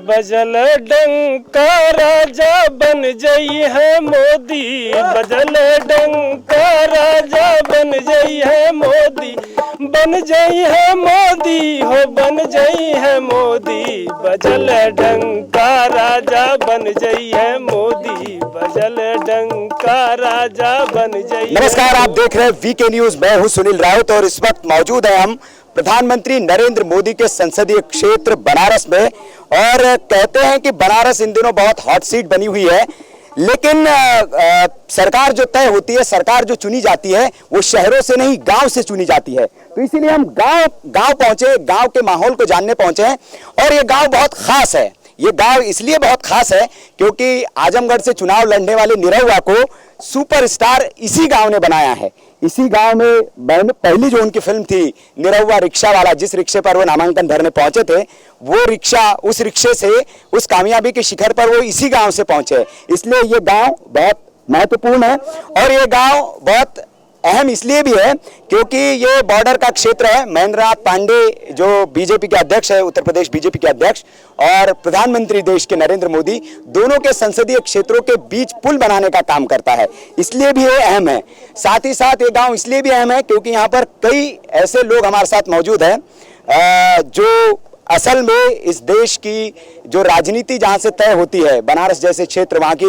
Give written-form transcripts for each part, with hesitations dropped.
बजल डंका राजा बन जई है मोदी, बजल डंका राजा बन जई है मोदी, बन जई है मोदी हो बन जई है मोदी, बजल डंका राजा बन जई है मोदी, बजल डंका राजा बन जई। नमस्कार, आप देख रहे हैं वीके न्यूज। मैं हूं सुनील राउत और इस वक्त मौजूद है हम प्रधानमंत्री नरेंद्र मोदी के संसदीय क्षेत्र बनारस में। और कहते हैं कि बनारस इन दिनों बहुत हॉट सीट बनी हुई है, लेकिन सरकार जो तय होती है, सरकार जो चुनी जाती है, वो शहरों से नहीं गांव से चुनी जाती है। तो इसीलिए हम गांव पहुंचे, गांव के माहौल को जानने पहुंचे हैं। और ये गांव बहुत खास है। ये गांव इसलिए बहुत खास है क्योंकि आजमगढ़ से चुनाव लड़ने वाले निरहुआ को सुपरस्टार इसी गांव ने बनाया है। इसी गांव में पहली जो उनकी फिल्म थी निरहुआ रिक्शा वाला, जिस रिक्शे पर वो नामांकन भरने पहुंचे थे, वो रिक्शा, उस रिक्शे से उस कामयाबी के शिखर पर वो इसी गांव से पहुंचे। इसलिए ये गांव बहुत महत्वपूर्ण है। और ये गांव बहुत अहम इसलिए भी है क्योंकि ये बॉर्डर का क्षेत्र है। महेंद्र नाथ पांडे जो बीजेपी के अध्यक्ष है, उत्तर प्रदेश बीजेपी के अध्यक्ष, और प्रधानमंत्री देश के नरेंद्र मोदी, दोनों के संसदीय क्षेत्रों के बीच पुल बनाने का काम करता है। इसलिए भी ये अहम है। साथ ही साथ ये गांव इसलिए भी अहम है क्योंकि यहाँ पर कई ऐसे लोग हमारे साथ मौजूद हैं जो असल में इस देश की जो राजनीति जहां से तय होती है, बनारस जैसे क्षेत्र, वहां की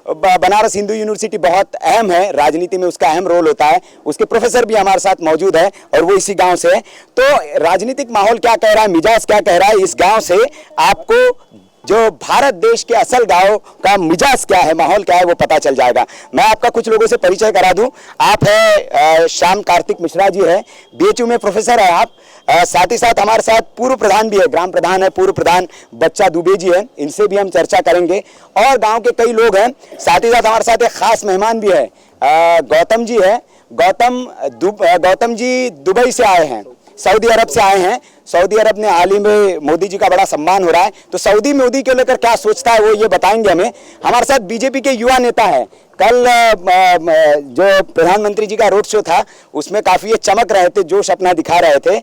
बनारस हिंदू यूनिवर्सिटी बहुत अहम है, राजनीति में उसका अहम रोल होता है। उसके प्रोफेसर भी हमारे साथ मौजूद है और वो इसी गांव से है। तो राजनीतिक माहौल क्या कह रहा है, मिजाज क्या कह रहा है, इस गांव से आपको जो भारत देश के असल गांव का मिजाज क्या है, माहौल क्या है, वो पता चल जाएगा। मैं आपका कुछ लोगों से परिचय करा दूं। आप है श्याम कार्तिक मिश्रा जी है, बीएचयू में प्रोफेसर है आप। साथ ही साथ हमारे साथ पूर्व प्रधान भी है, ग्राम प्रधान है, पूर्व प्रधान बच्चा दुबे जी है, इनसे भी हम चर्चा करेंगे। और गांव के कई लोग हैं। साथ ही साथ हमारे साथ एक खास मेहमान भी है, गौतम जी है। गौतम जी दुबई से आए हैं, सऊदी अरब से आए हैं। सऊदी अरब ने हाल ही में मोदी जी का बड़ा सम्मान हो रहा है, तो सऊदी मोदी के लेकर क्या सोचता है वो ये बताएंगे हमें। हमारे साथ बीजेपी के युवा नेता है। कल जो प्रधानमंत्री जी का रोड शो था उसमें काफी ये चमक रहे थे, जोश अपना दिखा रहे थे।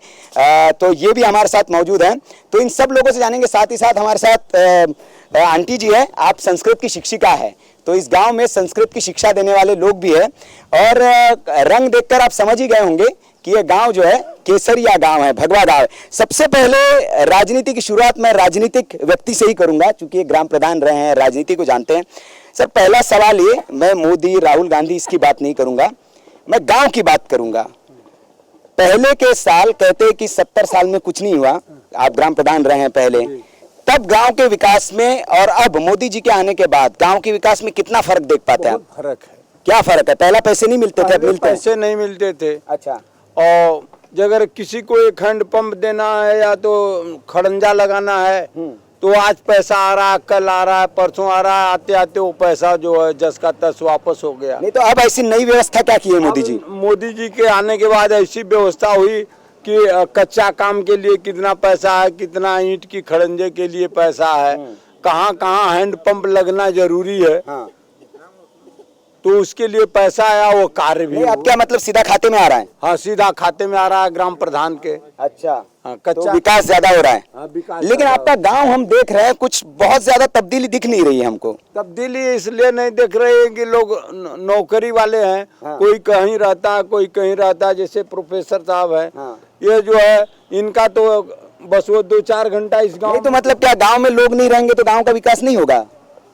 तो ये भी हमारे साथ मौजूद हैं। तो इन सब लोगों से जानेंगे। साथ ही साथ हमारे साथ आंटी जी है, आप संस्कृत की शिक्षिका है, तो इस गांव में संस्कृत की शिक्षा देने वाले लोग भी है। और रंग देखकर आप समझ ही गए होंगे कि ये गांव जो है केसरिया गांव है, भगवा गांव है। सबसे पहले राजनीति की शुरुआत मैं राजनीतिक व्यक्ति से ही करूंगा, क्योंकि ग्राम प्रधान रहे हैं, राजनीति को जानते हैं। सर, पहला सवाल ये, मैं मोदी, राहुल गांधी इसकी बात नहीं करूंगा, मैं गांव की बात करूंगा। पहले के साल कहते हैं कि 70 साल में कुछ नहीं हुआ, आप ग्राम प्रधान रहे हैं पहले, तब गांव के विकास में और अब मोदी जी के आने के बाद गांव के विकास में कितना फर्क देख पाते हैं? फर्क है। क्या फर्क है? पहला पैसे नहीं मिलते थे, अब मिलते हैं। पैसे नहीं मिलते थे। अच्छा। और अगर किसी को एक हैंड पंप देना है या तो खड़ंजा लगाना है तो आज पैसा आ रहा है, कल आ रहा है, परसों आ रहा है, आते आते वो पैसा जो है जस का तस वापस हो गया। नहीं तो अब ऐसी नई व्यवस्था क्या की है मोदी जी? मोदी जी के आने के बाद ऐसी व्यवस्था हुई कि कच्चा काम के लिए कितना पैसा है, कितना ईंट की खड़ंजे के लिए पैसा है, कहाँ कहाँ हैंड पंप लगना जरूरी है। हाँ। तो उसके लिए पैसा आया, वो कार्य भी। अब क्या मतलब सीधा खाते में आ रहा है? हाँ, सीधा खाते में आ रहा है ग्राम प्रधान के। अच्छा। हाँ, कच्चा तो विकास ज्यादा हो रहा है। हाँ, विकास। लेकिन आपका गांव हम देख रहे हैं कुछ बहुत ज्यादा तब्दीली दिख नहीं रही है हमको। तब्दीली इसलिए नहीं देख रहे हैं कि लोग नौकरी वाले हैं। हाँ। कोई कहीं रहता है, कोई कहीं रहता है। जैसे प्रोफेसर साहब है। हाँ। ये जो है इनका तो बस वो 2-4 घंटा इस गाँव। तो मतलब क्या गाँव में लोग नहीं रहेंगे तो गाँव का विकास नहीं होगा?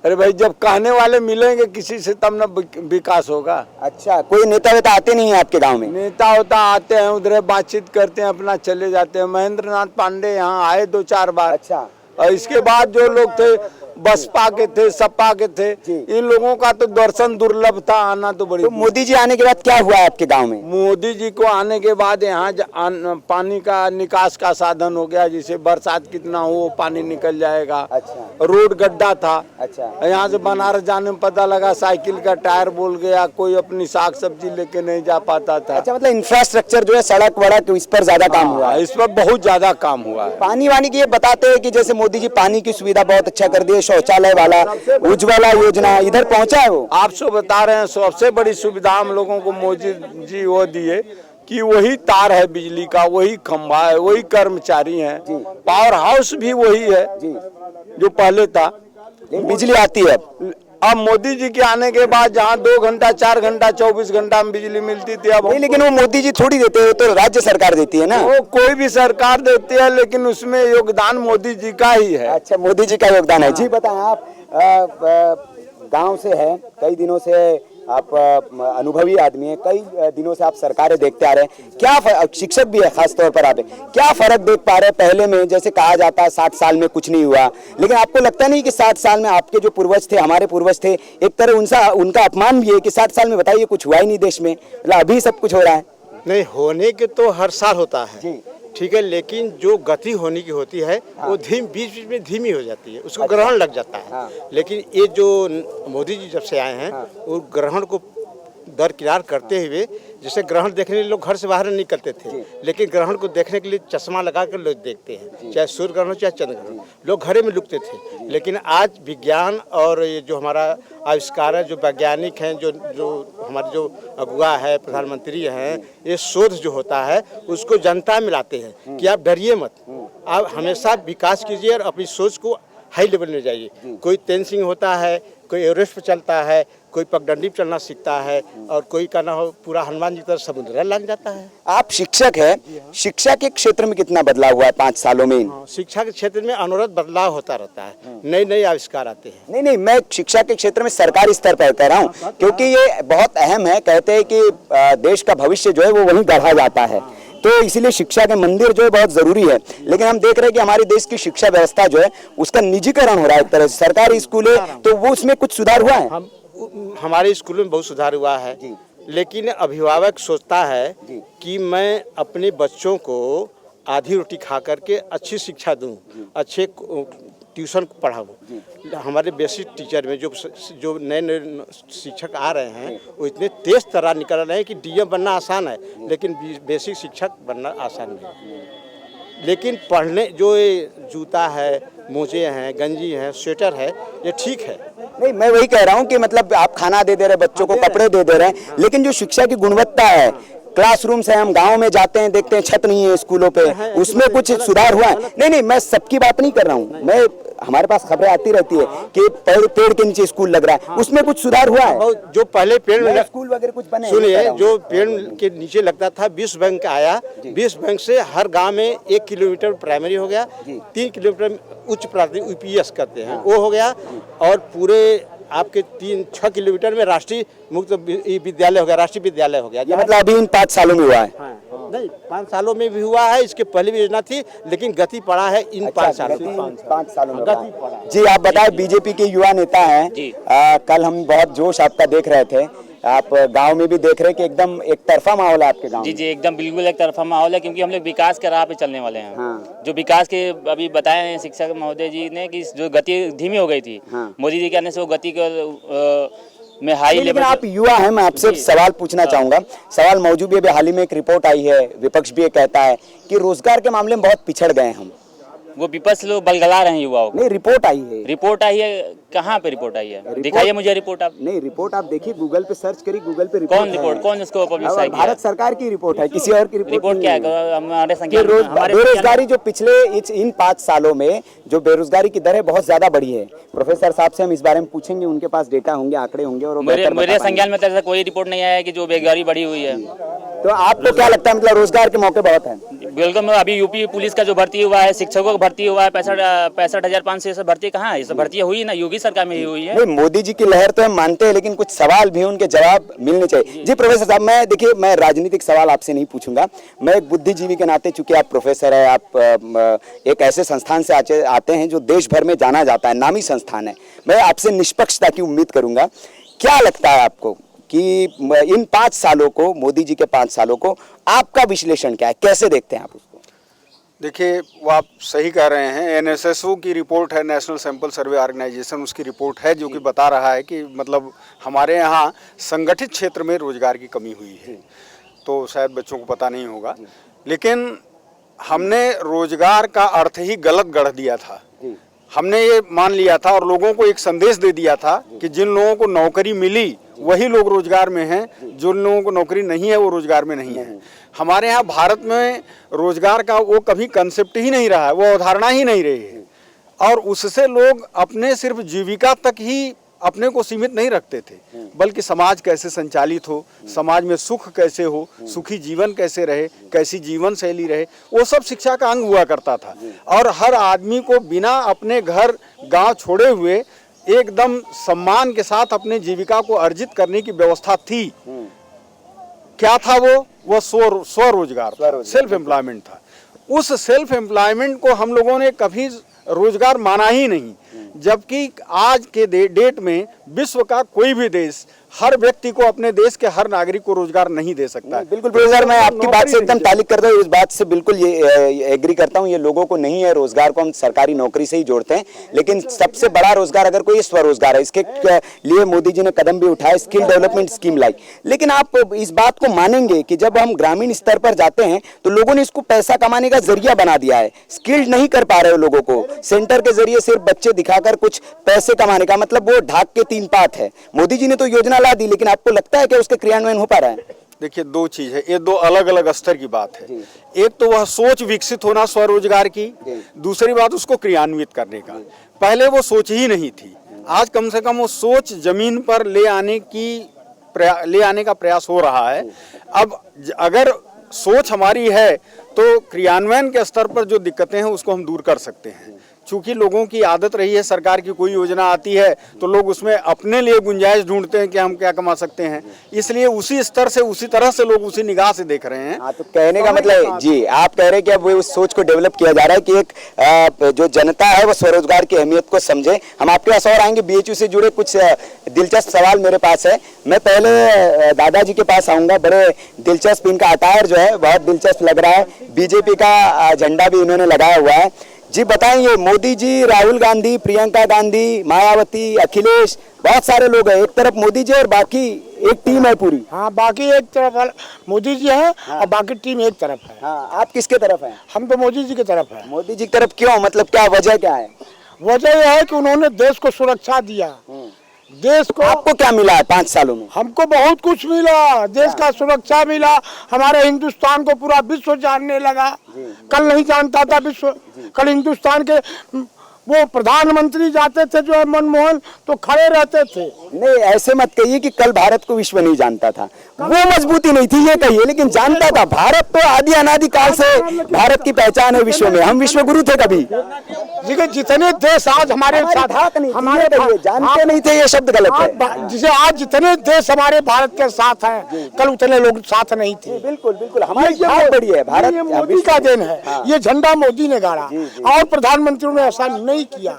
अरे भाई, जब कहने वाले मिलेंगे किसी से तब ना विकास होगा। अच्छा, कोई नेता वेता आते नहीं है आपके गांव में? नेता होता आते हैं, उधर बातचीत करते हैं, अपना चले जाते हैं। महेंद्र नाथ पांडे यहाँ आए 2-4 बार। अच्छा। और इसके बाद जो लोग थे, बसपा के थे, सपा के थे, इन लोगों का तो दर्शन दुर्लभ था, आना तो बड़ी। तो मोदी जी आने के बाद क्या हुआ आपके गांव में? मोदी जी को आने के बाद यहाँ पानी का निकास का साधन हो गया। जिसे बरसात कितना हो वो पानी निकल जाएगा। अच्छा। रोड गड्ढा था। अच्छा। यहाँ से बनारस जाने में पता लगा साइकिल का टायर बोल गया, कोई अपनी साग सब्जी लेके नहीं जा पाता था। अच्छा, मतलब इंफ्रास्ट्रक्चर जो है, सड़क वड़क, इस पर ज्यादा काम हुआ है? इस पर बहुत ज्यादा काम हुआ है। पानी वानी की ये बताते हैं कि जैसे मोदी जी पानी की सुविधा बहुत अच्छा कर दी, शौचालय वाला, उज्ज्वला योजना इधर पहुंचा है वो? आप सब बता रहे हैं, सबसे बड़ी सुविधा हम लोगों को मोदी जी वो दिए कि वही तार है बिजली का, वही खंभा है, वही कर्मचारी हैं, पावर हाउस भी वही है जो पहले था। बिजली आती है अब मोदी जी के आने के बाद जहाँ 2 घंटा 4 घंटा 24 घंटा में बिजली मिलती थी, अब नहीं, लेकिन वो मोदी जी थोड़ी देते हैं, तो राज्य सरकार देती है ना। वो कोई भी सरकार देती है, लेकिन उसमें योगदान मोदी जी का ही है। अच्छा, मोदी जी का योगदान है। जी बताएं, आप गांव से हैं, कई दिनों से आप अनुभवी आदमी हैं, कई दिनों से आप सरकारें देखते आ रहे हैं, क्या शिक्षक भी है खास तौर पर आप, क्या फर्क देख पा रहे हैं? पहले में जैसे कहा जाता है 60 साल में कुछ नहीं हुआ, लेकिन आपको लगता नहीं कि 60 साल में आपके जो पूर्वज थे, हमारे पूर्वज थे, एक तरह उनका अपमान भी है कि 60 साल में बताइए कुछ हुआ ही नहीं देश में, मतलब अभी सब कुछ हो रहा है? नहीं, होने के तो हर साल होता है, ठीक है, लेकिन जो गति होने की होती है वो बीच बीच में धीमी हो जाती है, उसको ग्रहण लग जाता है। लेकिन ये जो मोदी जी जब से आए हैं वो ग्रहण को दरकिनार करते हुए, जैसे ग्रहण देखने के लिए लोग घर से बाहर नहीं निकलते थे, लेकिन ग्रहण को देखने के लिए चश्मा लगा कर लोग देखते हैं, चाहे सूर्य ग्रहण हो चाहे चंद्र ग्रहण, लोग घरे में लुकते थे। लेकिन आज विज्ञान और ये जो हमारा आविष्कार है, जो वैज्ञानिक हैं, जो हमारे जो अगुआ है, प्रधानमंत्री हैं, ये शोध जो होता है उसको जनता में लाते हैं कि आप डरिए मत, आप हमेशा विकास कीजिए और अपनी सोच को हाई लेवल में जाइए। कोई तेनसिंग होता है, कोई एवरेस्ट पर चलता है, कोई पगडंडी पर चलना सीखता है, और कोई का ना हो पूरा हनुमान जी की तरह समुद्र लग जाता है। आप शिक्षक हैं, शिक्षा के क्षेत्र में कितना बदलाव हुआ है 5 सालों में? शिक्षा के क्षेत्र में अनवरत बदलाव होता रहता है, नए नए आविष्कार आते हैं। नहीं, मैं शिक्षा के क्षेत्र में सरकारी स्तर पर कह रहा हूँ, क्योंकि ये बहुत अहम है। कहते हैं कि देश का भविष्य जो है वो वहीं गढ़ा जाता है, तो इसीलिए शिक्षा के मंदिर जो है बहुत जरूरी है। लेकिन हम देख रहे हैं कि हमारे देश की शिक्षा व्यवस्था जो है उसका निजीकरण हो रहा है एक तरह से। सरकारी स्कूल है तो वो उसमें कुछ सुधार हुआ है? हमारे स्कूल में बहुत सुधार हुआ है, लेकिन अभिभावक सोचता है कि मैं अपने बच्चों को आधी रोटी खा करके अच्छी शिक्षा दूं, अच्छे ट्यूशन पढ़ाऊं। हमारे बेसिक टीचर में जो नए नए शिक्षक आ रहे हैं वो इतने तेज तरह निकल रहे हैं कि डीएम बनना आसान है, लेकिन बेसिक शिक्षक बनना आसान नहीं। लेकिन पढ़ने जो ये जूता है, मोजे हैं, गंजी हैं, स्वेटर है, ये ठीक है। नहीं, मैं वही कह रहा हूँ कि मतलब आप खाना दे रहे, बच्चों को कपड़े दे रहे हैं, लेकिन जो शिक्षा की गुणवत्ता है, क्लासरूम से हम गांव में जाते हैं, देखते हैं छत नहीं है स्कूलों पे, उसमें कुछ सुधार हुआ है? नहीं, मैं सबकी बात नहीं कर रहा हूँ, मैं हमारे पास खबरें आती रहती है कि पेड़ के नीचे स्कूल लग रहा है, उसमें कुछ सुधार हुआ है? जो पहले पेड़ स्कूल वगैरह कुछ बने, सुनिए, जो पेड़ के नीचे लगता था, विश्व बैंक आया, विश्व बैंक से हर गांव में 1 किलोमीटर प्राइमरी हो गया, 3 किलोमीटर उच्च प्राथमिक यूपीएस करते हैं वो हो गया, और पूरे आपके 3-6 किलोमीटर में राष्ट्रीय मुक्त विद्यालय हो गया, राष्ट्रीय विद्यालय हो गया। मतलब अभी इन 5 सालों में हुआ है? नहीं, 5 सालों में भी हुआ है, इसके पहले भी योजना थी, लेकिन गति पड़ा है इन 5 सालों में। 5 सालों में गति पड़ा। जी आप बताएं, बीजेपी के युवा नेता हैं, कल हम बहुत जोश आपका देख रहे थे, आप गांव में भी देख रहे हैं कि एकदम एक तरफा माहौल है आपके गांव में? जी, एकदम बिल्कुल एक तरफा माहौल है, क्योंकि हम लोग विकास के राह पे चलने वाले हैं। जो विकास के अभी बताए हैं शिक्षक महोदय जी ने कि जो गति धीमी हो गई थी, मोदी जी के आने से वो गति में हाई लेवल। लेकिन आप युवा हैं, मैं आपसे सवाल पूछना चाहूंगा, सवाल मौजूद भी है। हाल ही में एक रिपोर्ट आई है, विपक्ष भी ये कहता है कि रोजगार के मामले में बहुत पिछड़ गए हम। वो विपक्ष लोग बलगला रहे हैं युवाओं को। नहीं, रिपोर्ट आई है। रिपोर्ट आई है? कहाँ पे रिपोर्ट आई है? दिखाइए मुझे रिपोर्ट। आप नहीं, रिपोर्ट आप देखिए, गूगल पे सर्च करिए, गूगल पे कौन रिपोर्ट, कौन इसको पब्लिश किया? भारत सरकार की रिपोर्ट है, किसी और की रिपोर्ट क्या है? हमारे बेरोजगारी जो पिछले इन 5 सालों में जो बेरोजगारी की दर है बहुत ज्यादा बढ़ी है। प्रोफेसर साहब से हम इस बारे में पूछेंगे, उनके पास डेटा होंगे, आंकड़े होंगे, और मेरे संज्ञान में ऐसा कोई रिपोर्ट नहीं आया है कि जो बेरोजगारी बढ़ी हुई है। तो आपको क्या लगता है, मतलब रोजगार के मौके बहुत है? बिल्कुल। अभी यूपी पुलिस का जो भर्ती हुआ है, शिक्षकों का भर्ती हुआ है, 65,500 से भर्ती कहाँ है? ये सब भर्ती हुई ना, योगी सरकार में ही हुई है। मोदी जी की लहर तो हम मानते हैं, लेकिन कुछ सवाल भी उनके जवाब मिलने चाहिए। जी प्रोफेसर साहब, मैं देखिए, मैं राजनीतिक सवाल आपसे नहीं पूछूंगा, मैं एक बुद्धिजीवी के नाते, चूंकि आप प्रोफेसर है, आप एक ऐसे संस्थान से आते हैं जो देश भर में जाना जाता है, नामी संस्थान है, मैं आपसे निष्पक्षता की उम्मीद करूंगा। क्या लगता है आपको कि इन 5 सालों को, मोदी जी के 5 सालों को, आपका विश्लेषण क्या है, कैसे देखते हैं आप उसको? देखिए, वो आप सही कह रहे हैं, एनएसएसओ की रिपोर्ट है, नेशनल सैंपल सर्वे ऑर्गेनाइजेशन, उसकी रिपोर्ट है जो कि बता रहा है कि मतलब हमारे यहाँ संगठित क्षेत्र में रोजगार की कमी हुई है। तो शायद बच्चों को पता नहीं होगा, लेकिन हमने रोजगार का अर्थ ही गलत गढ़ दिया था। हमने ये मान लिया था और लोगों को एक संदेश दे दिया था कि जिन लोगों को नौकरी मिली वही लोग रोजगार में हैं, जो लोगों को नौकरी नहीं है वो रोजगार में नहीं है। हमारे यहाँ भारत में रोजगार का वो कभी कंसेप्ट ही नहीं रहा है, वो अवधारणा ही नहीं रही है, और उससे लोग अपने सिर्फ जीविका तक ही अपने को सीमित नहीं रखते थे, बल्कि समाज कैसे संचालित हो, समाज में सुख कैसे हो, सुखी जीवन कैसे रहे, कैसी जीवन शैली रहे, वो सब शिक्षा का अंग हुआ करता था। और हर आदमी को बिना अपने घर गांव छोड़े हुए एकदम सम्मान के साथ अपने जीविका को अर्जित करने की व्यवस्था थी। क्या था वो स्वरोजगार, सेल्फ एम्प्लॉयमेंट था। उस सेल्फ एम्प्लॉयमेंट को हम लोगों ने कभी रोजगार माना ही नहीं, जबकि आज के डेट में विश्व का कोई भी देश हर व्यक्ति को, अपने देश के हर नागरिक को रोजगार नहीं दे सकता है। बिल्कुल प्रोफेसर, मैं आपकी बात से एकदम तालीफ करता हूँ, इस बात से बिल्कुल ये एग्री करता हूँ। ये लोगों को नहीं है, रोजगार को हम सरकारी नौकरी से ही जोड़ते हैं, लेकिन सबसे बड़ा रोजगार अगर कोई स्वरोजगार है। इसके लिए मोदी जी ने कदम भी उठाए, स्किल डेवलपमेंट स्कीम लाई। लेकिन आप इस बात को मानेंगे कि जब हम ग्रामीण स्तर पर जाते हैं तो लोगों ने इसको पैसा कमाने का जरिया बना दिया है, स्किल्ड नहीं कर पा रहे हो लोगों को। सेंटर के जरिए सिर्फ बच्चे दिखाकर कुछ पैसे कमाने का, मतलब वो ढाक के 3 पात है। मोदी जी ने तो योजना ला दी, लेकिन आपको लगता है कि उसके क्रियान्वयन हो पा रहा है? देखिए, दो चीज है, ये दो अलग अलग स्तर की बात है। एक तो वह सोच विकसित होना स्वरोजगार की, दूसरी बात उसको क्रियान्वित करने का। पहले वो सोच ही नहीं थी, आज कम से कम वो सोच जमीन पर ले आने का प्रयास हो रहा है। अब अगर सोच हमारी है तो क्रियान्वयन के स्तर पर जो दिक्कतें हैं उसको हम दूर कर सकते हैं। चूंकि लोगों की आदत रही है, सरकार की कोई योजना आती है तो लोग उसमें अपने लिए गुंजाइश ढूंढते हैं कि हम क्या कमा सकते हैं, इसलिए उसी स्तर से, उसी तरह से लोग उसी निगाह से देख रहे हैं। हाँ, तो कहने का मतलब जी, आप कह रहे हैं कि अब वो उस सोच को डेवलप किया जा रहा है कि एक जो जनता है वो स्वरोजगार की अहमियत को समझे। हम आपके पास और आएंगे, बीएचयू से जुड़े कुछ दिलचस्प सवाल मेरे पास है। मैं पहले दादाजी के पास आऊंगा, बड़े दिलचस्प, इनका अटायर जो है बहुत दिलचस्प लग रहा है, बीजेपी का झंडा भी इन्होंने लगाया हुआ है। जी बताएंगे, मोदी जी, राहुल गांधी, प्रियंका गांधी, मायावती, अखिलेश, बहुत सारे लोग हैं। एक तरफ मोदी जी और बाकी एक टीम है पूरी। हाँ, बाकी एक तरफ मोदी जी है और बाकी टीम एक तरफ है। हाँ, आप किसके तरफ हैं? हम तो मोदी जी की तरफ है। मोदी जी की तरफ क्यों, मतलब क्या वजह क्या है? वजह यह है कि उन्होंने देश को सुरक्षा दिया। देश को, आपको क्या मिला है 5 सालों में? हमको बहुत कुछ मिला, देश का सुरक्षा मिला, हमारे हिंदुस्तान को पूरा विश्व जानने लगा। कल नहीं जानता था विश्व, कल हिंदुस्तान के वो प्रधानमंत्री जाते थे जो है मनमोहन, तो खड़े रहते थे। नहीं, ऐसे मत कहिए कि कल भारत को विश्व नहीं जानता था, वो मजबूती नहीं थी ये कहिए, लेकिन जानता था। भारत तो आदि अनादि काल से भारत की पहचान है विश्व में, हम विश्व गुरु थे कभी। जितने देश आज हमारे साथ, हमारे जानते नहीं थे, ये शब्द गलत है। जिसे आज जितने देश हमारे भारत के साथ हैं, कल उतने लोग साथ नहीं थे। बिल्कुल बिल्कुल, हमारी बहुत बड़ी है भारत, ये मोदी का देन है। ये झंडा मोदी ने गाड़ा और प्रधानमंत्रियों ने ऐसा नहीं किया,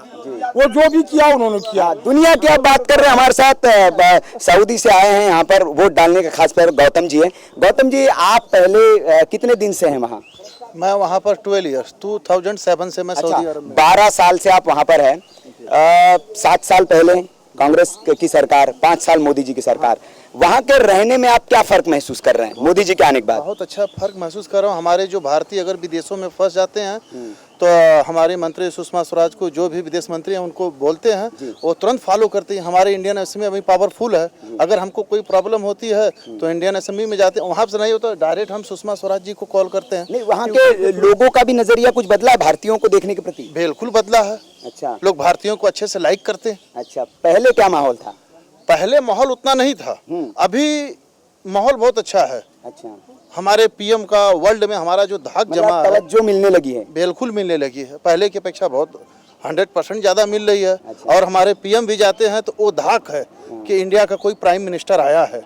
वो जो भी किया उन्होंने किया। दुनिया की आप बात कर रहे हैं, हमारे साथ सऊदी से आए हैं यहाँ पर वोट डालने का, खास कर गौतम जी है। गौतम जी, आप पहले कितने दिन से हैं वहाँ? मैं वहाँ पर 12 ईयर्स, 2007 से मैं सऊदी अरब में। 12 साल से आप वहाँ पर हैं। 7 साल पहले कांग्रेस की सरकार, 5 साल मोदी जी की सरकार। वहाँ के रहने में आप क्या फर्क महसूस कर रहे हैं मोदी जी के आने के बाद? बहुत अच्छा फर्क महसूस कर रहा हूँ। हमारे जो भारतीय अगर विदेशों में फंस जाते हैं तो हमारी मंत्री सुषमा स्वराज को, जो भी विदेश मंत्री हैं उनको बोलते हैं, वो तुरंत फॉलो करती हैं। हमारे इंडियन असेंबली अभी पावरफुल है, अगर हमको कोई प्रॉब्लम होती है तो इंडियन असेंबली में जाते हैं, वहाँ से नहीं होता डायरेक्ट हम सुषमा स्वराज जी को कॉल करते हैं। नहीं, वहाँ के लोगों का भी नजरिया कुछ बदला है भारतीयों को देखने के प्रति? बिल्कुल बदला है। अच्छा, लोग भारतीयों को अच्छे से लाइक करते हैं। अच्छा, पहले क्या माहौल था? पहले माहौल उतना नहीं था, अभी माहौल बहुत अच्छा है। अच्छा, हमारे पीएम का वर्ल्ड में हमारा जो धाक जमा है, तवज्जो मिलने लगी है, बिल्कुल मिलने लगी है। पहले की अपेक्षा बहुत 100% ज्यादा मिल रही है। अच्छा। और हमारे पीएम भी जाते हैं तो वो धाक है कि इंडिया का कोई प्राइम मिनिस्टर आया है।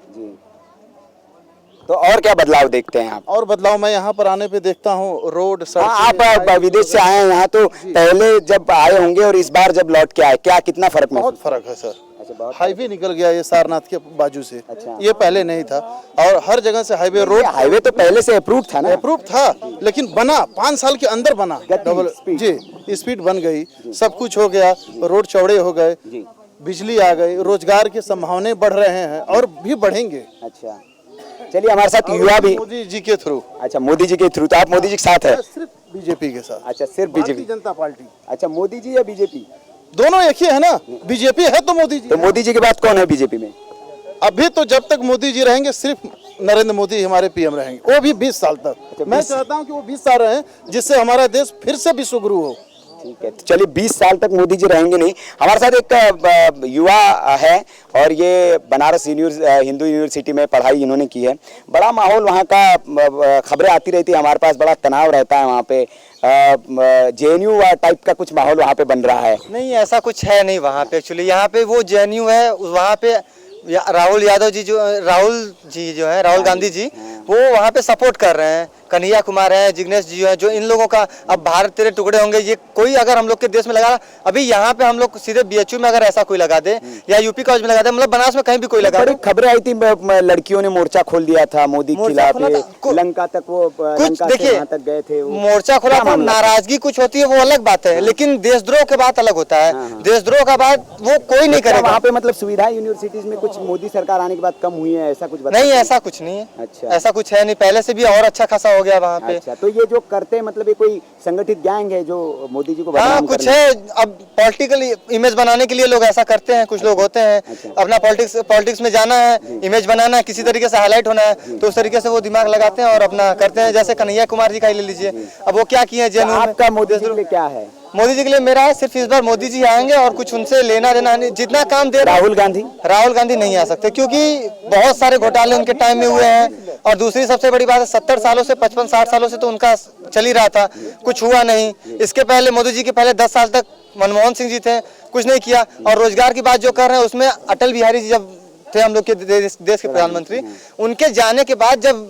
तो और क्या बदलाव देखते हैं आप? और बदलाव मैं यहाँ पर आने पे देखता हूँ, रोड सड़क। आप विदेश से आए हैं यहाँ, तो पहले जब आए होंगे और इस बार जब लौट के आए, क्या कितना फर्क? बहुत फर्क है सर। हाईवे निकल गया ये सारनाथ के बाजू से। अच्छा। ये पहले नहीं था, और हर जगह से हाईवे, रोड हाईवे तो पहले से अप्रूव था ना? अप्रूव था, लेकिन बना 5 साल के अंदर बना, डबल जी स्पीड बन गई, सब कुछ हो गया, रोड चौड़े हो गए, बिजली आ गई, रोजगार की संभावनाएं बढ़ रहे हैं और भी बढ़ेंगे। अच्छा, चलिए, हमारे साथ युवा भी मोदी जी के थ्रू। अच्छा, मोदी जी के थ्रू, तो आप मोदी जी के साथ है? सिर्फ बीजेपी के साथ। अच्छा, सिर्फ बीजेपी, जनता पार्टी। अच्छा, मोदी जी या बीजेपी? दोनों एक ही है ना, बीजेपी है तो मोदी जी। तो मोदी जी के बाद कौन है बीजेपी में? अभी तो जब तक मोदी जी रहेंगे सिर्फ नरेंद्र मोदी हमारे पीएम रहेंगे, वो भी 20 साल तक। मैं चाहता हूं कि वो 20 साल रहें, जिससे हमारा देश फिर से विश्व गुरु हो। ठीक है, तो चलिए 20 साल तक मोदी जी रहेंगे नहीं। हमारे साथ एक युवा है और ये बनारस हिंदू यूनिवर्सिटी में पढ़ाई इन्होंने की है। बड़ा माहौल वहाँ का, खबरें आती रहती है हमारे पास, बड़ा तनाव रहता है वहाँ पे। जेएनयू टाइप का कुछ माहौल वहाँ पे बन रहा है। नहीं, ऐसा कुछ है नहीं वहाँ पे। एक्चुअली यहाँ पे वो जेएनयू है, वहाँ पे राहुल गांधी जी वो वहाँ पे सपोर्ट कर रहे हैं। कन्हैया कुमार है, जिग्नेश जी है, जो इन लोगों का अब भारत तेरे टुकड़े होंगे, ये कोई अगर हम लोग के देश में लगा, अभी यहाँ पे हम लोग सीधे बीएचयू में अगर ऐसा कोई लगा दे या यूपी कॉलेज में लगा दे, मतलब बनारस में कहीं भी कोई लगा दे। खबरें आई थी लड़कियों ने मोर्चा खोल दिया था मोदी के खिलाफ, लंका तक वो कुछ देखिए तक गए थे, मोर्चा खोला था। नाराजगी कुछ होती है वो अलग बात है, लेकिन देशद्रोह के बात अलग होता है। देशद्रोह का बात वो कोई नहीं करेगा। वहाँ पे मतलब सुविधा यूनिवर्सिटीज में कुछ मोदी सरकार आने के बाद कम हुई है, ऐसा कुछ नहीं? ऐसा कुछ नहीं है। अच्छा, ऐसा कुछ है नहीं, पहले से भी और अच्छा खासा हो गया वहाँ पे। अच्छा, तो ये जो करते हैं मतलब ये कोई संगठित गैंग है जो मोदी जी को हाँ कुछ है। अब पॉलिटिकल इमेज बनाने के लिए लोग ऐसा करते हैं, कुछ लोग होते हैं। अच्छा। अपना पॉलिटिक्स में जाना है, इमेज बनाना है, किसी तरीके से हाईलाइट होना है, तो उस तरीके से वो दिमाग लगाते हैं और अपना करते हैं। जैसे कन्हैया कुमार जी का ही ले लीजिए, अब वो क्या किए जेएनयू में। आपका मोदी जी के लिए क्या है? मोदी जी के लिए मेरा है सिर्फ इस बार मोदी जी आएंगे और कुछ उनसे लेना देना नहीं। जितना काम दे राहुल गांधी नहीं आ सकते, क्योंकि बहुत सारे घोटाले उनके टाइम में हुए हैं। और दूसरी सबसे बड़ी बात है, 70 सालों से 55-60 सालों से तो उनका चल ही रहा था, कुछ हुआ नहीं। इसके पहले मोदी जी के पहले 10 साल तक मनमोहन सिंह जी थे, कुछ नहीं किया। और रोजगार की बात जो कर रहे हैं उसमें अटल बिहारी जी जब थे हम लोग के देश के प्रधानमंत्री, उनके जाने के बाद जब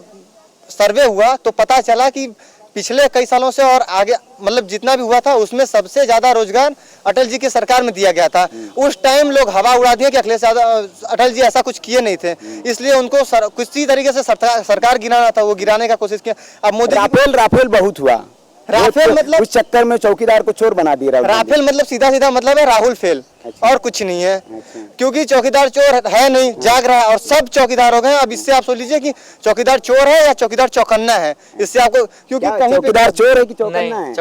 सर्वे हुआ तो पता चला कि पिछले कई सालों से और आगे मतलब जितना भी हुआ था उसमें सबसे ज्यादा रोजगार अटल जी की सरकार में दिया गया था। उस टाइम लोग हवा उड़ा दिए कि अखिलेश यादव अटल जी ऐसा कुछ किए नहीं थे, इसलिए उनको किसी तरीके से सरकार गिराना था, वो गिराने का कोशिश किया। अब मोदी राफेल बहुत हुआ, राफेल मतलब उस चक्कर में चौकीदार को चोर बना दिया। राफेल मतलब सीधा सीधा मतलब है राहुल फेल। अच्छा। और कुछ नहीं है। अच्छा। क्योंकि चौकीदार चोर है नहीं, जाग रहा है और सब चौकीदार हो गए। अब इससे आप सोच लीजिए कि चौकीदार चोर है या चौकीदार चौकन्ना है। इससे आपको क्योंकि कहीं चौकीदार चोर है कि चौकन्ना है?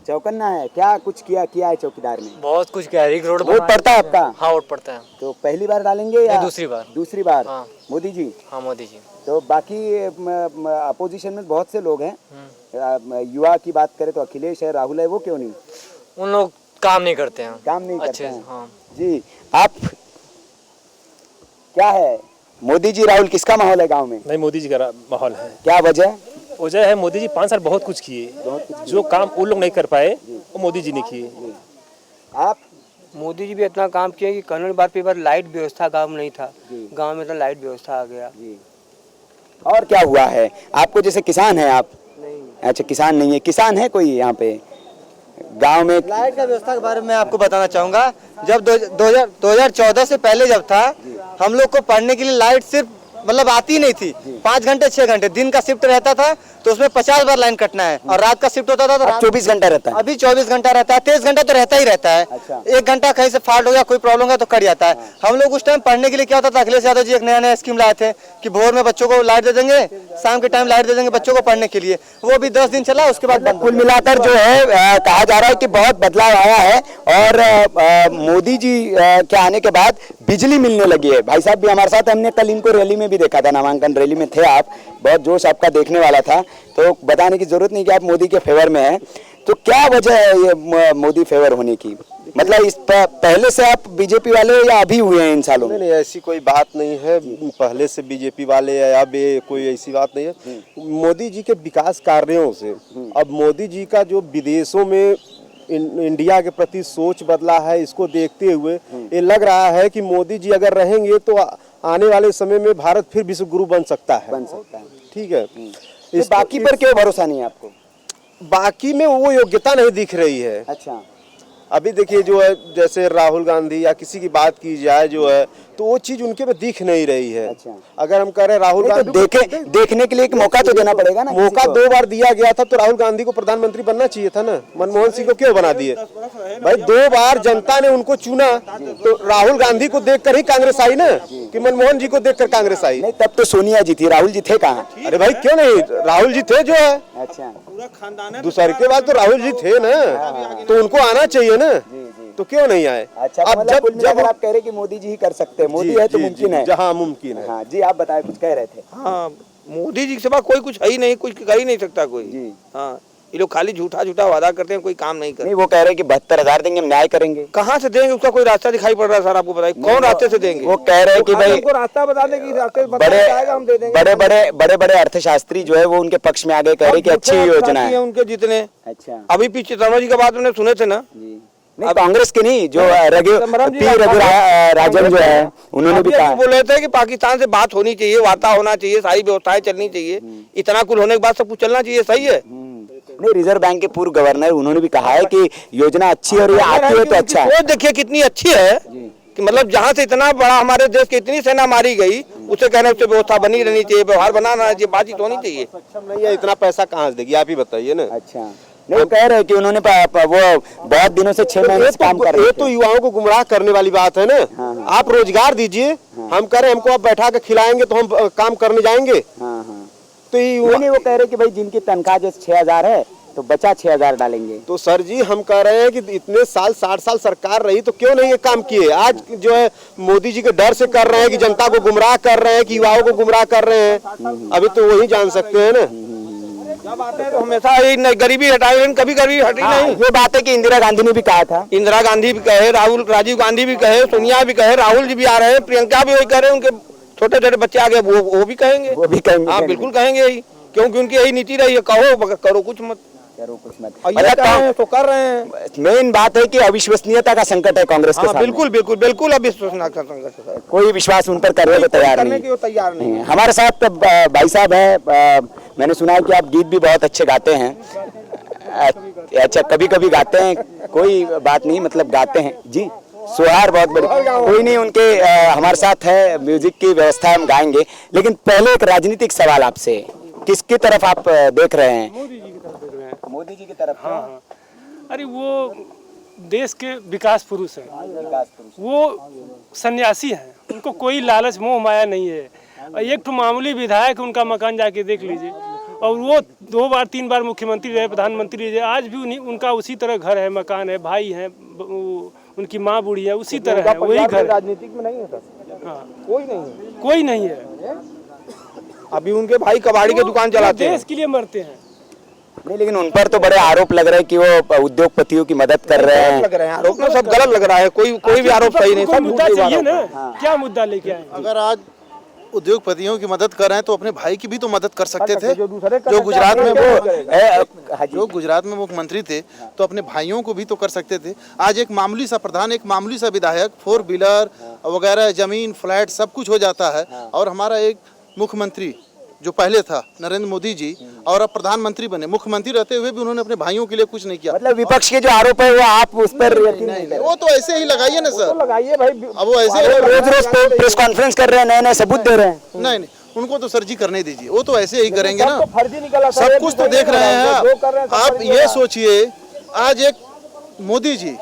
चौकन्ना है। क्या कुछ किया है चौकीदार ने? बहुत कुछ किया है। रोड वोट पड़ता है आपका? हाँ वोट पड़ता है। तो पहली बार डालेंगे या दूसरी बार? हाँ। मोदी जी? हाँ मोदी जी। तो बाकी अपोजिशन में बहुत से लोग हैं, युवा की बात करें तो अखिलेश है, राहुल है, वो क्यों नहीं? उन लोग काम नहीं करते हैं। काम नहीं करते हैं। हाँ। जी आप क्या है, मोदी जी राहुल किसका माहौल है गांव में? नहीं, मोदी जी का माहौल है। क्या वजह? वजह है मोदी जी 5 साल बहुत कुछ किए, जो काम वो लोग नहीं कर पाए वो मोदी जी ने किए। आप? मोदी जी भी इतना काम किया कि कन्नड़ बार पे बार लाइट व्यवस्था गांव में नहीं था, गांव में तो लाइट व्यवस्था आ गया। और क्या हुआ है आपको? जैसे किसान है आप? नहीं। अच्छा, किसान नहीं है। किसान है कोई यहाँ पे गांव में? लाइट का व्यवस्था के बारे में आपको बताना चाहूंगा। जब 2014 से पहले जब था, हम लोग को पढ़ने के लिए लाइट सिर्फ मतलब आती नहीं थी। 5 घंटे 6 घंटे दिन का शिफ्ट रहता था तो उसमें 50 बार लाइन कटना है, और रात का शिफ्ट होता था तो 24 घंटा रहता है। अभी 24 घंटा रहता है, 23 घंटा तो रहता ही रहता है। अच्छा। 1 घंटा कहीं से फॉल्ट हो गया, कोई प्रॉब्लम है तो कट जाता है। हम लोग उस टाइम पढ़ने के लिए क्या होता था, अखिलेश यादव जी एक नया स्कीम लाए थे कि भोर में बच्चों को लाइट दे देंगे, शाम के टाइम लाइट दे देंगे बच्चों को पढ़ने के लिए। वो भी 10 दिन चला, उसके बाद कुल मिलाकर जो है कहा जा रहा है कि बहुत बदलाव आया है और मोदी जी के आने के बाद बिजली मिलने लगी है। भाई साहब भी हमारे साथ, हमने कल इनको रैली में भी देखा था, नामांकन रैली में थे आप, बहुत जोश आपका देखने वाला था, तो बताने की जरूरत नहीं कि आप मोदी के फेवर में हैं। तो क्या वजह है ये मोदी फेवर होने की? मतलब इस पहले से आप बीजेपी वाले या अभी हुए हैं इन सालों में? नहीं, ऐसी कोई बात नहीं है, पहले से बीजेपी वाले या अब कोई ऐसी बात नहीं है। मोदी जी के विकास कार्यों से अब मोदी जी का जो विदेशों में इंडिया के प्रति सोच बदला है, इसको देखते हुए ये लग रहा है कि मोदी जी अगर रहेंगे तो आने वाले समय में भारत फिर विश्व गुरु बन सकता है। ठीक है। इस बाकी पर क्यों भरोसा नहीं है आपको? बाकी में वो योग्यता नहीं दिख रही है। अच्छा। अभी देखिए जो है, जैसे राहुल गांधी या किसी की बात की जाए जो है, तो वो चीज उनके में दिख नहीं रही है। अच्छा। अगर हम कह रहे राहुल गांधी तो देखने के लिए एक मौका तो देना पड़ेगा ना। मौका 2 बार दिया गया था तो राहुल गांधी को प्रधानमंत्री बनना चाहिए था ना, मनमोहन सिंह को क्यों बना दिए? भाई 2 बार जनता ने उनको चुना, तो राहुल गांधी को देखकर ही कांग्रेस आई ना, कि मनमोहन जी को देखकर कांग्रेस आई? नहीं, तब तो सोनिया जी थी, राहुल जी थे कहाँ? अरे भाई क्यों नहीं, राहुल जी थे जो है। अच्छा। दूसरे के बाद तो राहुल जी थे ना, तो उनको आना चाहिए ना। तो क्यों नहीं आए? अच्छा, अब मतलब कुल मिलाकर आप कह रहे कि मोदी जी ही कर सकते हैं, मोदी है तो मुमकिन है। जहाँ मुमकिन है। हाँ जी, आप बताएं, कुछ कह रहे थे। हाँ, मोदी जी के सिवा कोई कुछ है ही नहीं, कुछ कर ही नहीं सकता कोई जी। हाँ, ये लोग खाली झूठा झूठा वादा करते हैं, कोई काम नहीं करते। नहीं, वो कह रहे हैं कि 72,000 देंगे, हम न्याय करेंगे। कहाँ से देंगे, उसका कोई रास्ता दिखाई पड़ रहा है सर? आपको बताइए कौन रास्ते से देंगे? वो कह रहे हैं कि भाई हमको रास्ता बता दें कि रास्ते बड़े बड़े अर्थशास्त्री जो है वो उनके पक्ष में आगे कह रहे हैं कि अच्छी योजना है उनके जितने। अच्छा, अभी पीछे शर्मा जी का बात हमने सुने थे ना, नहीं कांग्रेस के नहीं, जो राजन जो है उन्होंने भी कहा, बोले थे कि पाकिस्तान से बात होनी चाहिए, वार्ता होना चाहिए, सारी व्यवस्थाएं चलनी चाहिए, इतना कुल होने के बाद सब कुछ चलना चाहिए। सही है। नहीं, रिजर्व बैंक के पूर्व गवर्नर उन्होंने भी कहा है कि योजना अच्छी है और ये आती है तो अच्छा है। देखिए कितनी अच्छी है कि मतलब जहाँ से इतना बड़ा हमारे देश की इतनी सेना मारी गई, उसे कहने से व्यवस्था बनी रहनी चाहिए, व्यवहार बनाना चाहिए, बातचीत होनी चाहिए। सक्षम नहीं है, इतना पैसा कहाँ से देगी आप ही बताइए ना। अच्छा, नहीं वो कह रहे हैं कि उन्होंने वो बहुत दिनों से 6 महीने से काम कर रहे थे। ये तो युवाओं को गुमराह करने वाली बात है ना। आप रोजगार दीजिए, हम कह रहे हैं हमको आप बैठा के खिलाएंगे तो हम काम करने जाएंगे। तो नहीं, वो कह रहे हैं कि भाई जिनकी तनख्वाह जो 6,000 है तो बचा 6,000 डालेंगे। तो सर जी हम कह रहे हैं कि इतने साल 60 साल सरकार रही तो क्यों नहीं ये काम किए? आज जो है मोदी जी के डर से कर रहे हैं कि जनता को गुमराह कर रहे हैं, कि युवाओं को गुमराह कर रहे हैं। अभी तो वही जान सकते हैं ना। जब आते हैं तो हमेशा ये गरीबी हटाए, कभी गरीबी हटी नहीं। ये बात है कि इंदिरा गांधी ने भी कहा था, इंदिरा गांधी भी कहे, राजीव गांधी भी कहे, सोनिया भी कहे, राहुल जी भी आ रहे हैं, प्रियंका भी वही कह रहे हैं, उनके छोटे छोटे बच्चे आ गए वो भी कहेंगे। हाँ बिल्कुल कहेंगे ही, क्योंकि उनकी यही नीति रही है, कहो करो कुछ मत, करो कुछ मत। तो कर रहे हैं। मेन बात है कि अविश्वसनीयता का संकट है कांग्रेस के सामने। बिल्कुल बिल्कुल बिल्कुल अविश्वसनीयता का संकट है। कोई विश्वास उन पर करने को तैयार नहीं है। हमारे साथ भाई साहब है, मैंने सुना है कि आप गीत भी बहुत अच्छे गाते हैं। अच्छा, कभी कभी गाते हैं, कोई बात नहीं, मतलब गाते हैं जी, सुहार बहुत बड़ी, कोई नहीं, उनके हमारे साथ है, म्यूजिक की व्यवस्था हम गाएंगे। लेकिन पहले एक राजनीतिक सवाल आपसे, किसकी तरफ आप देख रहे हैं? मोदी जी की तरफ देख रहे हैं। मोदी जी की तरफ। हाँ, अरे वो देश के विकास पुरुष हैं, वो सन्यासी हैं, उनको कोई लालच मोह माया नहीं है। एक तो मामूली विधायक, उनका मकान जाके देख लीजिए, और वो 2 बार 3 बार मुख्यमंत्री रहे, प्रधानमंत्री रहे, आज भी उनका उसी तरह घर है, मकान है, भाई है, उनकी माँ बूढ़ी है, उसी तरह है, वही घर। राजनीतिक में नहीं है सर। हाँ, कोई नहीं है। अभी उनके भाई कबाड़ी की दुकान चलाते हैं, देश के लिए मरते हैं। नहीं, लेकिन उन पर तो बड़े आरोप लग रहे हैं कि वो उद्योगपतियों की मदद कर रहे हैं। लग रहे हैं आरोप, सब गलत लग रहा है, कोई भी आरोप सही नहीं। सब मुद्दा चाहिए ना, क्या मुद्दा लेके आए? अगर आज उद्योगपतियों की मदद कर रहे हैं तो अपने भाई की भी तो मदद कर सकते थे। जो गुजरात में मुख्यमंत्री थे तो अपने भाइयों को भी तो कर सकते थे। आज एक मामूली सा प्रधान, एक मामूली सा विधायक, 4 व्हीलर वगैरह, जमीन, फ्लैट सब कुछ हो जाता है। और हमारा एक मुख्यमंत्री जो पहले था नरेंद्र मोदी जी, और अब प्रधानमंत्री बने, मुख्यमंत्री रहते हुए भी उन्होंने अपने भाइयों के लिए कुछ नहीं किया। मतलब विपक्ष के जो आरोप है वो आप उस पर वो तो ऐसे ही लगाइए ना सर, लगाइए भाई। अब वो ऐसे रोज प्रेस कॉन्फ्रेंस कर रहे हैं, नए नए सबूत दे रहे हैं। नहीं, उनको तो सर जी करने दीजिए, वो तो ऐसे ही करेंगे ना। फर्जी निकला, सब कुछ तो देख रहे हैं आप ये सोचिए, आज एक मोदी जी,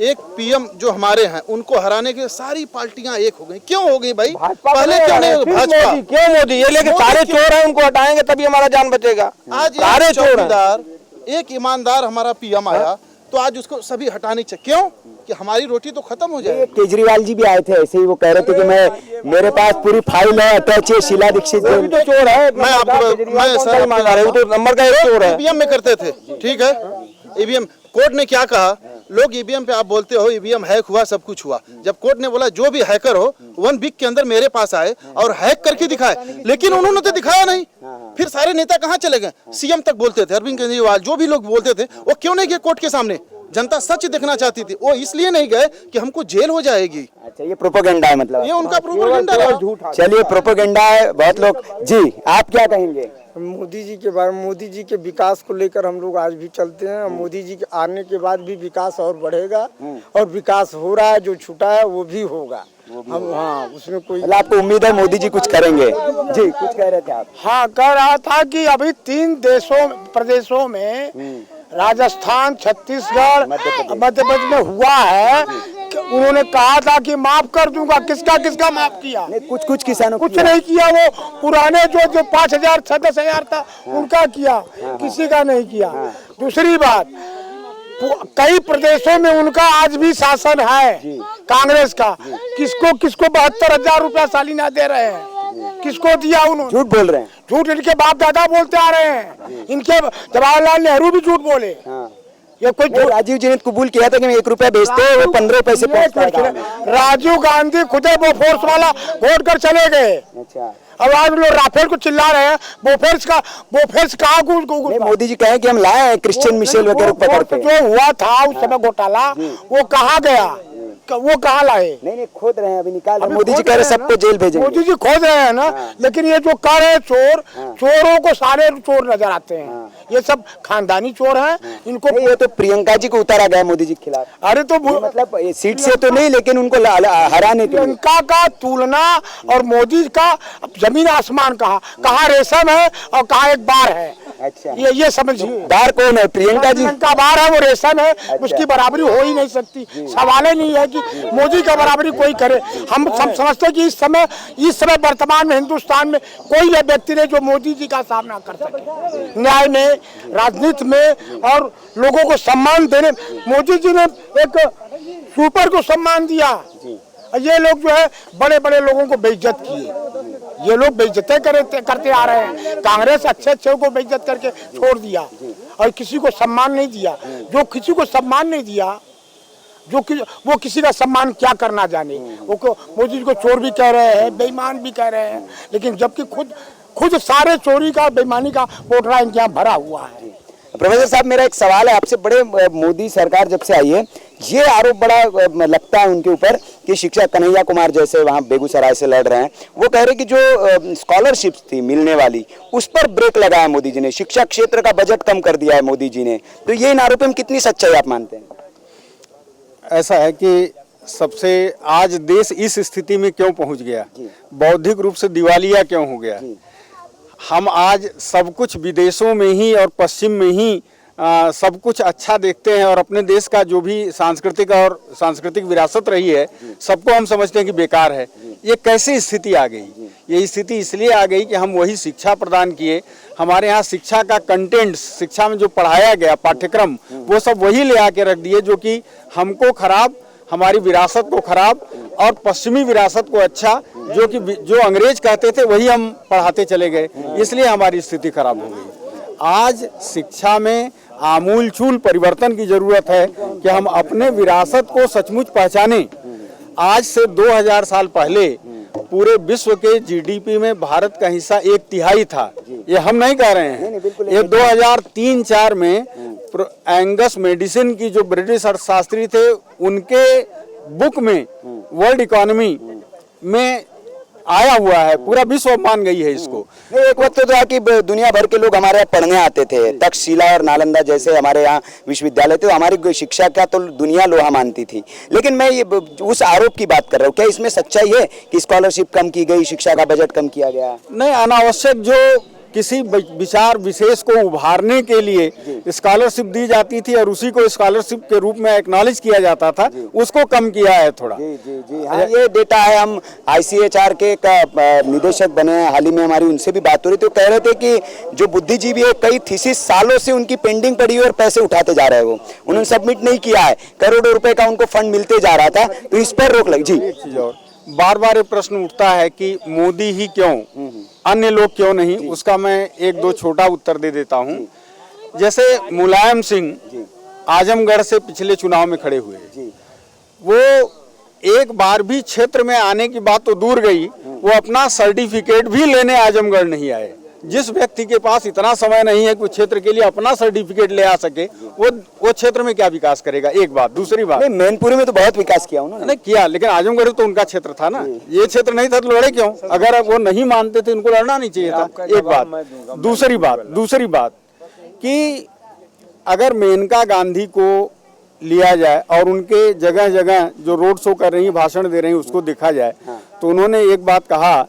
एक पीएम जो हमारे हैं, उनको हराने के सारी पार्टियां एक हो गई। क्यों हो गई भाई? पहले क्यों नहीं? भाजपा क्यों मोदी? ये लेके सारे चोर हैं, उनको हटाएंगे तभी हमारा जान बचेगा। आज सारे चौकीदार, एक ईमानदार हमारा पीएम आया तो आज उसको सभी हटाने चाहिए। क्यों? कि हमारी रोटी तो खत्म हो जाए। केजरीवाल जी भी आए थे, ऐसे ही वो कह रहे थे कि मेरे पास पूरी फाइल है, अटैच है, शीला दीक्षित भी तो चोर है। मैं आपको, मैं सर नंबर का एक चोर है। ईवीएम में करते थे, ठीक है। ईवीएम कोर्ट ने क्या कहा? लोग ईवीएम पे आप बोलते हो ईवीएम हैक हुआ, सब कुछ हुआ। जब कोर्ट ने बोला जो भी हैकर हो 1 वीक के अंदर मेरे पास आए और हैक करके दिखाए, लेकिन उन्होंने तो दिखाया नहीं। फिर सारे नेता कहाँ चले गए? सीएम तक बोलते थे, अरविंद केजरीवाल, जो भी लोग बोलते थे वो क्यों नहीं गए कोर्ट के सामने? जनता सच देखना चाहती थी, वो इसलिए नहीं गए कि हमको जेल हो जाएगी। अच्छा, ये प्रोपेगेंडा है, मतलब ये उनका प्रोपेगेंडा है। चलिए, प्रोपेगेंडा है, बहुत लोग। जी, आप क्या कहेंगे? मोदी जी के बारे में, मोदी जी के विकास को लेकर हम लोग आज भी चलते हैं। मोदी जी के आने के बाद भी विकास और बढ़ेगा, और विकास हो रहा है, जो छूटा है वो भी होगा। हम हाँ, उसमें कोई आपको उम्मीद है मोदी जी कुछ करेंगे? जी, कुछ कह रहे थे आप? हाँ, कह रहा था कि अभी 3 प्रदेशों में, राजस्थान, छत्तीसगढ़, मध्य प्रदेश में हुआ है, उन्होंने कहा था कि माफ कर दूंगा। किसका किसका माफ किया? कुछ किसानों कुछ नहीं किया। वो पुराने जो 5,000 10,000 था उनका किया, किसी का नहीं किया। दूसरी बात, कई प्रदेशों में उनका आज भी शासन है कांग्रेस का। किसको किसको 72,000 रुपया सालाना दे रहे हैं, किसको दिया उन्होंने? झूठ बोल रहे हैं। झूठ इनके बाप दादा बोलते आ रहे हैं, इनके जवाहरलाल नेहरू भी झूठ बोले। ये कोई राजीव जी ने कबूल किया था कि हम 1 रुपया बेचते हैं, वो 15 पैसे पहुंचता है। राजीव गांधी खुद बोफोर्स वाला वोट कर चले गए। अच्छा, अब आज लोग राफेल को चिल्ला रहे हैं, बोफोर्स कहा मोदी जी कहे कि हम लाए हैं क्रिश्चियन मिशेल वगैरह पकड़ के। जो हुआ था उस समय घोटाला, वो कहाँ गया, वो कहाँ लाए? नहीं खोद रहे हैं, अभी निकाल रहे हैं। मोदी जी कह रहे सबको जेल भेजेंगे। मोदी जी खोद रहे हैं ना, लेकिन ये जो कर रहे चोर, चोरों को सारे चोर नजर आते हैं। ये सब खानदानी चोर हैं। इनको ये तो प्रियंका जी को उतारा गया मोदी जी के खिलाफ। अरे तो मतलब सीट से तो नहीं, लेकिन उनको हराने के लिए। प्रियंका का तुलना और मोदी का जमीन आसमान कहाँ रेशम है और कहाँ एक बार है। अच्छा, ये समझिए। बार कौन है? प्रियंका जी का बार है, वो रेशम है। उसकी बराबरी हो ही नहीं सकती। सवाल ही नहीं है कि मोदी का बराबरी कोई करे। हम सब समझते हैं कि इस समय वर्तमान में हिंदुस्तान में कोई व्यक्ति नहीं जो मोदी जी का सामना कर सके, न्याय में, राजनीति में और लोगों को सम्मान देने। मोदी जी ने एक सुपर को सम्मान दिया, ये लोग जो है बड़े बड़े लोगों को बेइज्जत किए। ये लोग बेइज्जतें करते आ रहे हैं। कांग्रेस अच्छे को बेइज्जत करके छोड़ दिया और किसी को सम्मान नहीं दिया। जो किसी को सम्मान नहीं दिया, वो किसी का सम्मान क्या करना जाने। वो मोदी जी को चोर भी कह रहे हैं, बेईमान भी कह रहे हैं, लेकिन जबकि खुद सारे चोरी का, बेईमानी का पोटरा इनके यहाँ भरा हुआ है। प्रोफेसर साहब, मेरा एक सवाल है आपसे। बड़े मोदी सरकार जब से आई है, ये आरोप बड़ा लगता है उनके ऊपर कि शिक्षक कन्हैया कुमार जैसे वहाँ बेगूसराय से लड़ रहे हैं, वो कह रहे कि जो स्कॉलरशिप्स थी मिलने वाली, उस पर ब्रेक लगाया मोदी जी ने। शिक्षा क्षेत्र का बजट कम कर दिया है मोदी जी ने। तो ये इन आरोपों में कितनी सच्चाई आप मानते हैं? ऐसा है कि सबसे आज देश इस स्थिति में क्यों पहुंच गया, बौद्धिक रूप से दिवालिया क्यों हो गया। हम आज सब कुछ विदेशों में ही और पश्चिम में ही सब कुछ अच्छा देखते हैं और अपने देश का जो भी सांस्कृतिक विरासत रही है, सबको हम समझते हैं कि बेकार है। ये कैसी स्थिति आ गई? ये स्थिति इसलिए आ गई कि हम वही शिक्षा प्रदान किए। हमारे यहाँ शिक्षा का कंटेंट, शिक्षा में जो पढ़ाया गया पाठ्यक्रम, वो सब वही ले आके रख दिए जो कि हमको खराब, हमारी विरासत को खराब और पश्चिमी विरासत को अच्छा, जो अंग्रेज कहते थे वही हम पढ़ाते चले गए। इसलिए हमारी स्थिति खराब हो गई। आज शिक्षा में आमूलचूल परिवर्तन की जरूरत है कि हम अपने विरासत को सचमुच पहचानें। आज से 2000 साल पहले पूरे विश्व के जीडीपी में भारत का हिस्सा 1/3 था। ये हम नहीं कह रहे हैं। ये 2003-4 में एंगस मेडिसिन की जो ब्रिटिश अर्थशास्त्री थे, उनके बुक में वर्ल्ड इकोनॉमी में आया हुआ है। पूरा विश्व मान गई है इसको। एक वक्त तो था कि दुनिया भर के लोग हमारे यहाँ पढ़ने आते थे। तक्षशिला और नालंदा जैसे हमारे यहाँ विश्वविद्यालय थे, तो हमारी शिक्षा का तो दुनिया लोहा मानती थी। लेकिन मैं ये उस आरोप की बात कर रहा हूँ, क्या इसमें सच्चाई है कि स्कॉलरशिप कम की गई, शिक्षा का बजट कम किया गया? नहीं, अनावश्यक जो किसी विचार विशेष को उभारने के लिए स्कॉलरशिप दी जाती थी और उसी को स्कॉलरशिप के रूप में एक्नॉलेज किया जाता था, उसको कम किया है थोड़ा। जी। हाँ, ये डेटा है। हम ICHR के निदेशक बने हैं, हाल ही में हमारी उनसे भी बात हो रही थी। तो कह रहे थे कि जो बुद्धिजीवी है, कई थीसिस सालों से उनकी पेंडिंग पड़ी हुई और पैसे उठाते जा रहे हैं, वो उन्होंने सबमिट नहीं किया है। करोड़ों रुपए का उनको फंड मिलते जा रहा था, तो इस पर रोक लगी। जी, बार बार ये प्रश्न उठता है कि मोदी ही क्यों, अन्य लोग क्यों नहीं? उसका मैं 1-2 छोटा उत्तर दे देता हूँ। जैसे मुलायम सिंह आजमगढ़ से पिछले चुनाव में खड़े हुए, वो एक बार भी क्षेत्र में आने की बात तो दूर गई, वो अपना सर्टिफिकेट भी लेने आजमगढ़ नहीं आए। जिस व्यक्ति के पास इतना समय नहीं है कि क्षेत्र के लिए अपना सर्टिफिकेट ले आ सके, वो क्षेत्र में क्या विकास करेगा? एक बात। दूसरी बात, मैनपुरी में तो बहुत विकास किया उन्होंने। नहीं किया, लेकिन आजमगढ़ तो उनका क्षेत्र था ना, ये क्षेत्र नहीं था तो लड़े क्यों? अगर वो नहीं मानते थे, उनको लड़ना नहीं चाहिए था। एक बात। दूसरी बात कि अगर मेनका गांधी को लिया जाए और उनके जगह जगह जो रोड शो कर रही, भाषण दे रही, उसको देखा जाए, तो उन्होंने एक बात कहा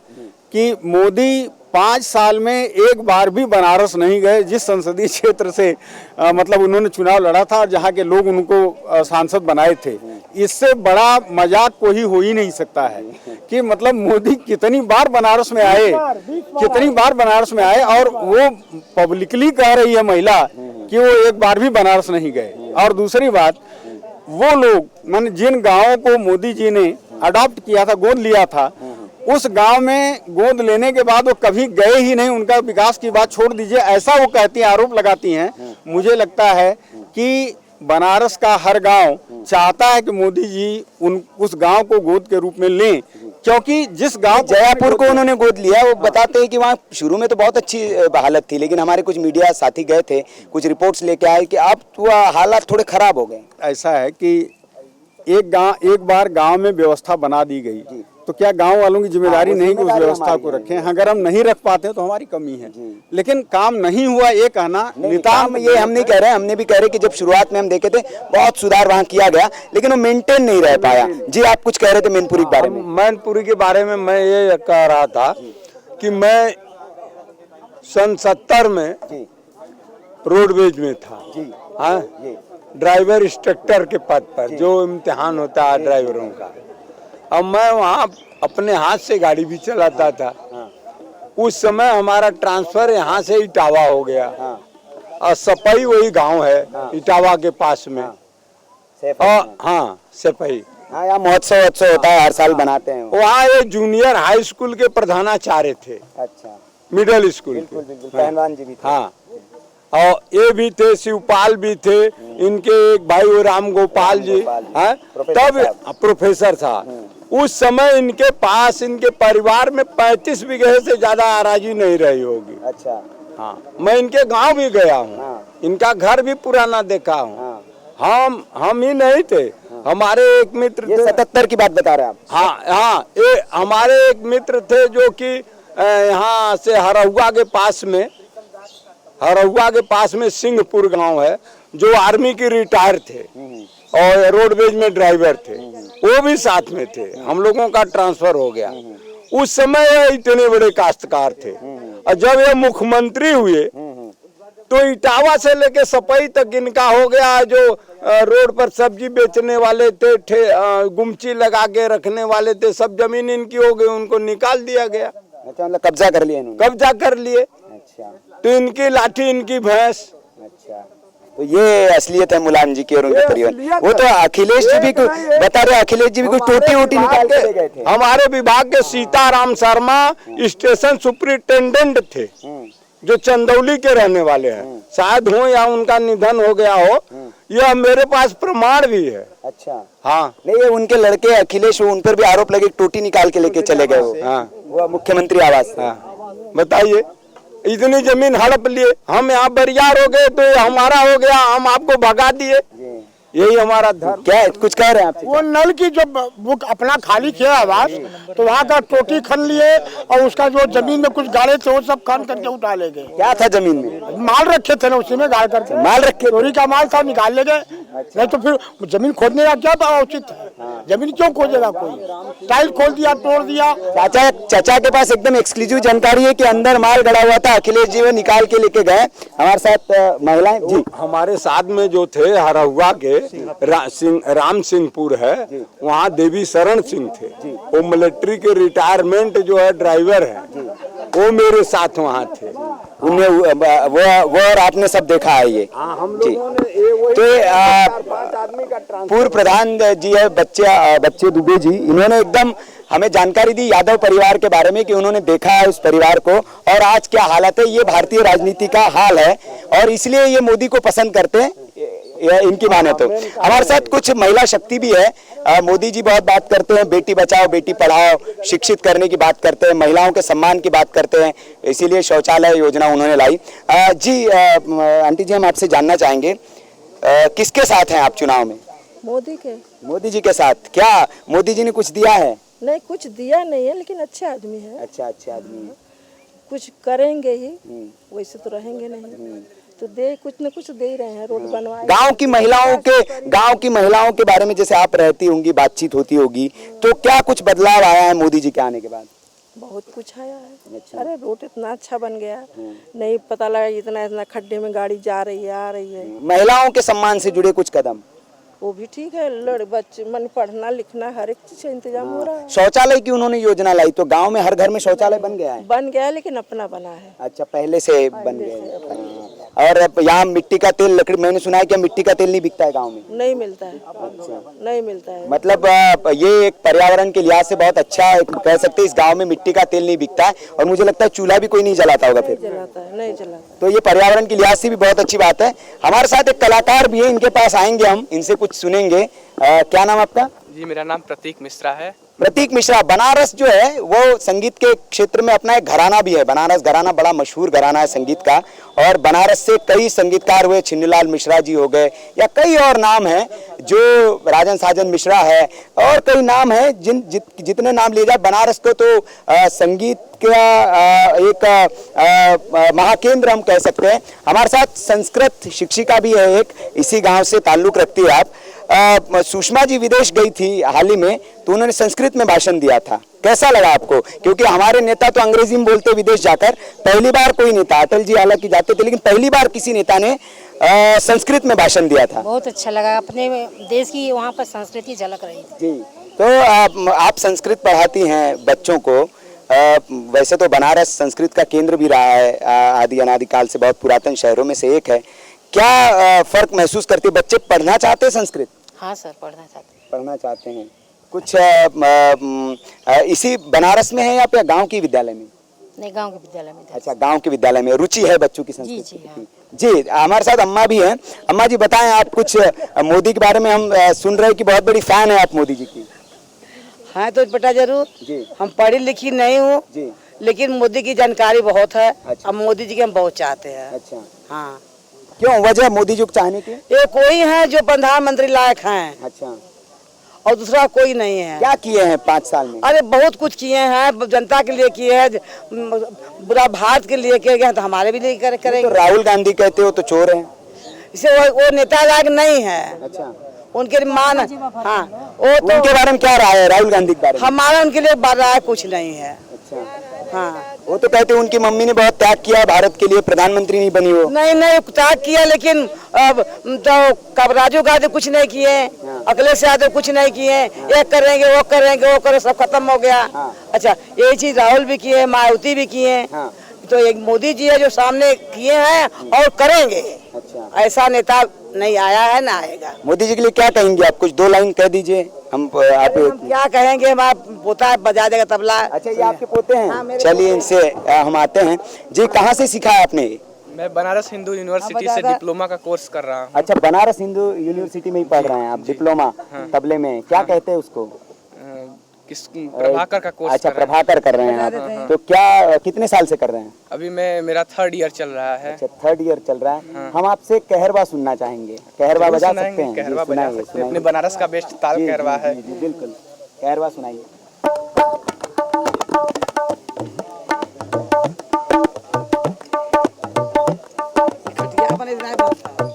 कि मोदी 5 साल में एक बार भी बनारस नहीं गए, जिस संसदीय क्षेत्र से मतलब उन्होंने चुनाव लड़ा था और जहाँ के लोग उनको सांसद बनाए थे। इससे बड़ा मजाक कोई हो ही नहीं सकता है कि मतलब मोदी कितनी बार बनारस में आए और वो पब्लिकली कह रही है महिला कि वो एक बार भी बनारस नहीं गए। और दूसरी बात, वो लोग माने जिन गांवों को मोदी जी ने अडॉप्ट किया था, गोद लिया था, उस गांव में गोद लेने के बाद वो कभी गए ही नहीं, उनका विकास की बात छोड़ दीजिए, ऐसा वो कहती हैं, आरोप लगाती हैं। मुझे लगता है कि बनारस का हर गांव चाहता है कि मोदी जी उस गांव को गोद के रूप में लें, क्योंकि जिस गांव जयपुर को उन्होंने गोद लिया, वो बताते हैं कि वहाँ शुरू में तो बहुत अच्छी हालत थी, लेकिन हमारे कुछ मीडिया साथी गए थे, कुछ रिपोर्ट्स लेके आए कि अब तो हालात थोड़े खराब हो गए। ऐसा है कि एक बार गांव में व्यवस्था बना दी गई, तो क्या गांव वालों की जिम्मेदारी नहीं कि उस व्यवस्था को रखें? अगर हम नहीं रख पाते तो हमारी कमी है, लेकिन काम नहीं हुआ ये कहना काम ये हम नहीं कह रहे, हमने भी कह रहे कि जब शुरुआत में हम देखे थे बहुत सुधार वहाँ किया गया, लेकिन वो मेंटेन नहीं रह पाया। जी आप कुछ कह रहे थे मैनपुरी के बारे में। मैनपुरी के बारे में मैं ये कह रहा था कि मैं सन 70 में रोडवेज में था, हाँ, ड्राइवर इंस्ट्रक्टर के पद पर, जो इम्तिहान होता है ड्राइवरों का। अब मैं वहाँ अपने हाथ से गाड़ी भी चलाता था। उस समय हमारा ट्रांसफर यहाँ से इटावा हो गया, और सपई वही गांव है इटावा के पास में। हाँ, सपई। हाँ, यहाँ महोत्सव होता है, हर साल बनाते हैं। वहाँ ये जूनियर हाई स्कूल के प्रधानाचार्य थे। अच्छा, मिडिल स्कूल बिल्कुल बिल्कुल, पहलवान जी भी थे। हाँ, और ये भी थे, शिवपाल भी थे, इनके एक भाई वो राम गोपाल जी, हाँ, तब प्रोफेसर था। उस समय इनके पास, इनके परिवार में 35 बीघे से ज्यादा आराजी नहीं रही होगी। अच्छा, हाँ, मैं इनके गांव भी गया हूँ, इनका घर भी पुराना देखा हूँ। हम ही नहीं थे, हमारे एक मित्र थे। 77 की बात बता रहे हैं आप? हाँ हाँ, ये हमारे एक मित्र थे जो कि यहाँ से हरहुआ के पास में सिंहपुर गांव है, जो आर्मी के रिटायर थे और रोडवेज में ड्राइवर थे, वो भी साथ में थे। हम लोगों का ट्रांसफर हो गया। उस समय ये इतने बड़े काश्तकार थे, और जब ये मुख्यमंत्री हुए तो इटावा से लेके सपई तक इनका हो गया। जो रोड पर सब्जी बेचने वाले थे, गुमची लगा के रखने वाले थे, सब जमीन इनकी हो गई, उनको निकाल दिया गया। अच्छा, मतलब कब्जा कर लिया इन्होंने? कब्जा कर लिए। अच्छा, तो इनकी लाठी, इनकी भैंस। अच्छा, तो ये असलियत है मुलायम जी की और उनके परिवार। वो तो अखिलेश जी भी बता रहे, अखिलेश जी भी कुछ टोटी वोटी निकाल के ले गए थे। हमारे विभाग के सीताराम शर्मा स्टेशन सुपरिटेंडेंट थे, जो चंदौली के रहने वाले हैं, शायद हो या उनका निधन हो गया हो, यह मेरे पास प्रमाण भी है। अच्छा, हाँ, नहीं, ये उनके लड़के अखिलेश, उन पर भी आरोप लगे, टोटी निकाल के लेके चले गए वो। हाँ, वो मुख्यमंत्री आवास। बताइए, इतनी जमीन हड़प लिए, हम यहाँ बरियार हो गए तो हमारा हो गया, हम आपको भगा दिए। यही हमारा धर्म। क्या कुछ कह रहे हैं आप? वो नल की जो वो अपना खाली किया आवास, तो वहाँ का टोटी खन लिए, और उसका जो जमीन में कुछ गाड़े थे वो सब खान करके उठा ले गए। क्या था जमीन में? माल रखे थे ना, उसी में गाड़ करके माल रखे, चोरी का माल था, निकाल ले गए। नहीं तो फिर जमीन खोदने का क्या था उचित है? जमीन क्यों खोदेगा कोई? टाइल खोल दिया, तोड़ दिया। चाचा के पास एकदम एक्सक्लूसिव जानकारी है कि अंदर माल गड़ा हुआ था, अखिलेश जी वो निकाल के लेके गए। हमारे साथ महिलाएं जी, हमारे साथ में जो थे हरहुआ के राम सिंहपुर है, वहाँ देवी शरण सिंह थे, वो मिलिट्री के रिटायरमेंट जो है ड्राइवर है, वो मेरे साथ वहाँ थे। उन्हें वो और आपने सब देखा है ये? हम जी। लोगों ने तो पूर्व प्रधान जी है बच्चे दुबे जी, इन्होंने एकदम हमें जानकारी दी यादव परिवार के बारे में कि उन्होंने देखा है उस परिवार को और आज क्या हालत है। ये भारतीय राजनीति का हाल है और इसलिए ये मोदी को पसंद करते हैं, इनकी माने तो। हमारे साथ कुछ महिला शक्ति भी है। मोदी जी बहुत बात करते हैं बेटी बचाओ बेटी पढ़ाओ, शिक्षित करने की बात करते हैं, महिलाओं के सम्मान की बात करते हैं, इसीलिए शौचालय योजना उन्होंने लाई। जी आंटी जी, हम आपसे जानना चाहेंगे किसके साथ हैं आप चुनाव में? मोदी के। मोदी जी के साथ। क्या मोदी जी ने कुछ दिया है? नहीं, कुछ दिया नहीं है, लेकिन अच्छे आदमी है। अच्छा, अच्छे आदमी है। कुछ करेंगे ही, वैसे तो रहेंगे नहीं, तो दे कुछ न कुछ दे ही रहे हैं, रोड बनवाए। गांव की महिलाओं के बारे में जैसे आप रहती होंगी, बातचीत होती होगी, तो क्या कुछ बदलाव आया है मोदी जी के आने के बाद? बहुत कुछ आया है। अच्छा। अरे रोड इतना अच्छा बन गया, नहीं पता लगा इतना इतना खड्डे में गाड़ी जा रही है, आ रही है। महिलाओं के सम्मान से जुड़े कुछ कदम? वो भी ठीक है, बच्चे मन पढ़ना लिखना हर एक चीज का इंतजाम हो रहा है। शौचालय की उन्होंने योजना लाई तो गांव में हर घर में शौचालय बन गया है। बन गया है लेकिन अपना बना है। अच्छा, पहले से बन गया है। और यहाँ मिट्टी का तेल, लकड़ी, मैंने सुना है कि मिट्टी का तेल नहीं बिकता है गांव में। नहीं मिलता है। अच्छा, नहीं मिलता है। मतलब ये एक पर्यावरण के लिहाज से बहुत अच्छा कह सकते हैं, इस गांव में मिट्टी का तेल नहीं बिकता है। और मुझे लगता है चूल्हा भी कोई नहीं जलाता होगा फिर। नहीं जलाता। तो ये पर्यावरण के लिहाज से भी बहुत अच्छी बात है। हमारे साथ एक कलाकार भी है, इनके पास आएंगे हम, इनसे कुछ सुनेंगे। क्या नाम आपका? जी मेरा नाम प्रतीक मिश्रा है। प्रतीक मिश्रा, बनारस जो है वो संगीत के क्षेत्र में अपना एक घराना भी है। बनारस घराना बड़ा मशहूर घराना है संगीत का, और बनारस से कई संगीतकार हुए, छिन्नीलाल मिश्रा जी हो गए या कई और नाम हैं, जो राजन साजन मिश्रा है और कई नाम हैं। जितने नाम लिए जाए, बनारस को तो संगीत का एक महाकेंद्र हम कह सकते हैं। हमारे साथ संस्कृत शिक्षिका भी है एक, इसी गाँव से ताल्लुक रखती है आप। सुषमा जी विदेश गई थी हाल ही में, तो उन्होंने संस्कृत में भाषण दिया था। कैसा लगा आपको? क्योंकि हमारे नेता तो अंग्रेजी में बोलते विदेश जाकर, पहली बार कोई नेता, अटल जी हालांकि जाते थे, लेकिन पहली बार किसी नेता ने संस्कृत में भाषण दिया था। बहुत अच्छा लगा, अपने देश की वहाँ पर संस्कृति झलक रही थी। जी, तो आप संस्कृत पढ़ाती हैं बच्चों को। वैसे तो बनारस संस्कृत का केंद्र भी रहा है, आदि अनादिकाल से बहुत पुरातन शहरों में से एक है। क्या फर्क महसूस करते, बच्चे पढ़ना चाहते हैं संस्कृत? हाँ सर, पढ़ना चाहते हैं। कुछ इसी बनारस में है या फिर गांव के विद्यालय में? नहीं, गांव के विद्यालय में। अच्छा, गांव के विद्यालय में रुचि है बच्चों की संस्कृत? जी, हाँ। जी, हमारे साथ अम्मा भी हैं। अम्मा जी बताएं, आप कुछ मोदी के बारे में हम सुन रहे हैं कि बहुत बड़ी फैन है आप मोदी जी की। हाँ तो बेटा जरूर जी। हम पढ़ी लिखी नहीं हूँ जी, लेकिन मोदी की जानकारी बहुत है। अच्छा। अब मोदी जी के हम बहुत चाहते हैं। अच्छा, हाँ। क्यों वजह मोदी जी को चाहने की? ये कोई है जो प्रधानमंत्री लायक हैं। अच्छा, और दूसरा कोई नहीं है। क्या किए हैं 5 साल में? अरे बहुत कुछ किए हैं, जनता के लिए किए हैं, पूरा भारत के लिए किए गए, तो हमारे भी लिए करेंगे। तो राहुल गांधी कहते हो तो चोर हैं, इसे वो नेता लायक नहीं है। अच्छा, उनके मान, हाँ, वो तो उनके बारे में क्या राय है राहुल गांधी के बारे में? हमारा उनके लिए राय कुछ नहीं है। अच्छा, हाँ, वो तो कहते हैं उनकी मम्मी ने बहुत त्याग किया भारत के लिए, प्रधानमंत्री नहीं बनी वो। नहीं त्याग किया, लेकिन अब तो कब राजीव गांधी कुछ नहीं किए, अखिलेश यादव कुछ नहीं किए, ये करेंगे वो करेंगे सब खत्म हो गया। अच्छा, यही चीज राहुल भी किए, मायावती भी किए। तो एक मोदी जी है जो सामने किए हैं और करेंगे। अच्छा, ऐसा नेता नहीं आया है ना आएगा। मोदी जी के लिए क्या कहेंगे आप? कुछ 2 लाइन कह दीजिए। हम क्या कहेंगे, हमारा पोता बजा देगा तबला। अच्छा, ये आपके पोते हैं? चलिए इनसे हम आते हैं। जी, कहाँ से सीखा है आपने? मैं बनारस हिंदू यूनिवर्सिटी से डिप्लोमा का कोर्स कर रहा हूँ। अच्छा, बनारस हिंदू यूनिवर्सिटी में ही पढ़ रहे हैं आप, डिप्लोमा तबले में। क्या कहते हैं उसको? प्रभाकर का कोर्स। अच्छा, प्रभाकर कर रहे हैं आप। तो क्या कितने साल से कर रहे हैं? अभी मेरा 3rd ईयर चल रहा है। अच्छा, 3rd ईयर चल रहा है। हम आपसे कहरवा सुनना चाहेंगे। कहरवा बजा सकते हैं? कहरवा बजा सकते हैं, अपने बनारस का बेस्ट ताल कहरवा है। जी, बिल्कुल, कहरवा सुनाइए।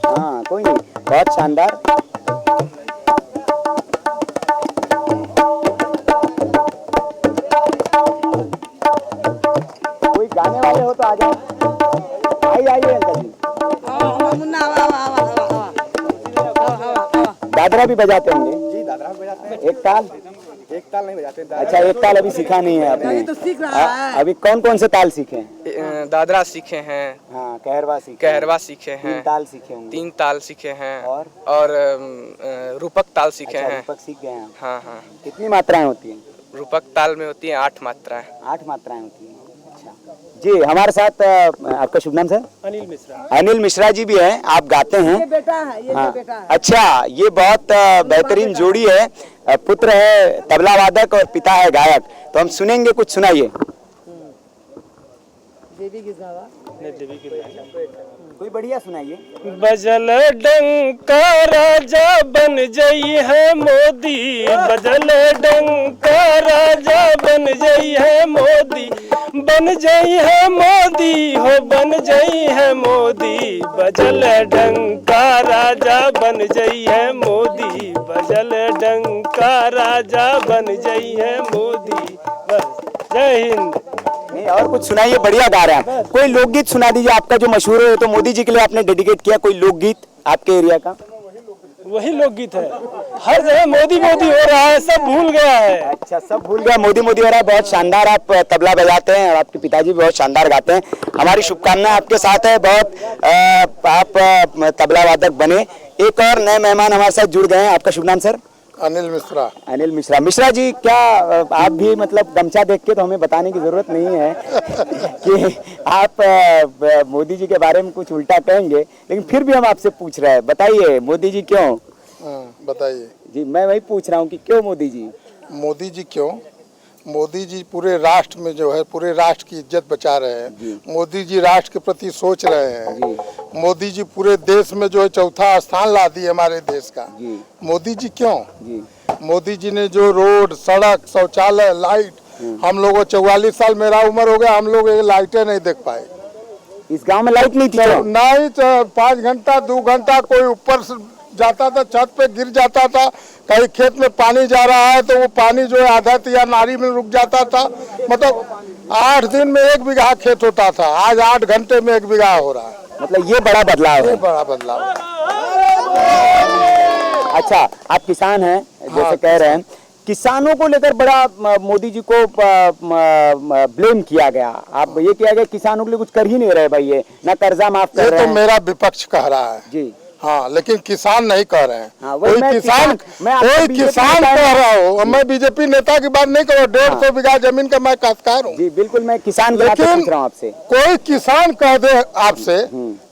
हाँ, कोई नहीं, बहुत शानदार। कोई गाने वाले हो तो आ जाओ। आइए अंकल जी। दादरा भी बजाते होंगे? जी, दादरा भी बजाते हैं। एक ताल नहीं बजाते। अच्छा, एक ताल अभी सीखा नहीं है आपने? तो सीख रहा है। अभी कौन से ताल सीखे हैं? दादरा सीखे हैं। हाँ, कहरवा सीखे हैं। 3 ताल सीखे होंगे? 3 ताल सीखे हैं। और रूपक ताल सीखे हैं। रूपक सीख गए हैं? हाँ। कितनी मात्राएं होती हैं? रूपक ताल में होती है 8 मात्राएं। 8 मात्राएं होती हैं। अच्छा जी, हमारे साथ आपका शुभ नाम सर? अनिल मिश्रा। अनिल मिश्रा जी भी हैं, आप गाते हैं? ये बेटा है, ये हाँ। बेटा है। अच्छा, ये बहुत बेहतरीन जोड़ी है। पुत्र है तबला वादक और पिता है गायक। तो हम सुनेंगे, कुछ सुनाइए। देवी की गावा। कोई बढ़िया सुनाइए। बजल डंका राजा बन जई है मोदी, बजल डंका राजा बन जई है मोदी, बन जई है मोदी हो, बन जई है मोदी। बजल डंका राजा बन जई है मोदी, बजल डंका राजा बन जई है मोदी। बस, जय हिंद। नहीं, और कुछ सुनाइए, बढ़िया गा रहे हैं। कोई लोकगीत सुना दीजिए आपका जो मशहूर है, तो मोदी जी के लिए आपने डेडिकेट किया, कोई लोकगीत आपके एरिया का। वही लोकगीत है। हर जगह मोदी मोदी हो रहा है, सब भूल गया है। अच्छा, सब भूल गया, मोदी मोदी हो रहा है। बहुत शानदार आप तबला बजाते हैं और आपके पिताजी भी बहुत शानदार गाते हैं। हमारी शुभकामनाएं आपके साथ है, बहुत आप तबला वादक बने। एक और नए मेहमान हमारे साथ जुड़ गए हैं। आपका शुभ नाम सर? अनिल मिश्रा। अनिल मिश्रा। मिश्रा जी, क्या आप भी मतलब गमछा देख के तो हमें बताने की जरूरत नहीं है कि आप मोदी जी के बारे में कुछ उल्टा कहेंगे, लेकिन फिर भी हम आपसे पूछ रहे हैं, बताइए मोदी जी क्यों? बताइए जी, मैं वही पूछ रहा हूँ कि क्यों मोदी जी? मोदी जी क्यों? मोदी जी पूरे राष्ट्र में जो है, पूरे राष्ट्र की इज्जत बचा रहे हैं। मोदी जी राष्ट्र के प्रति सोच रहे हैं। मोदी जी पूरे देश में जो है चौथा स्थान ला दिए हमारे देश का। मोदी जी क्यों? मोदी जी ने जो रोड, सड़क, शौचालय, लाइट, हम लोगों 44 साल मेरा उम्र हो गया, हम लोग ये लाइटें नहीं देख पाए। इस गांव में लाइट नहीं थी? नहीं, 5 घंटा 2 घंटा कोई ऊपर जाता था, छत पे गिर जाता था। कहीं खेत में पानी जा रहा है तो वो पानी जो है आधा तैयार नारी में रुक जाता था। मतलब 8 दिन में 1 बीघा खेत होता था, आज 8 घंटे में 1 बीघा हो रहा है। मतलब ये बड़ा बदलाव है। ये बड़ा बदलाव। अच्छा, आप किसान हैं जैसे कह रहे हैं, किसानों को लेकर बड़ा मोदी जी को ब्लेम किया गया। आप ये किया गया किसानों के लिए कुछ कर ही नहीं रहे भाई, ये ना कर्जा माफ कर रहे हैं। ये तो मेरा विपक्ष कह रहा है जी। हाँ, लेकिन किसान नहीं कह रहे हैं। कोई किसान कह रहा हो, मैं बीजेपी नेता की बात नहीं कर रहा हूँ। 150 बीघा जमीन का मैं काश्तकार हूँ। जी बिल्कुल, मैं किसान पूछ रहा हूँ आपसे। कोई किसान कह दे आपसे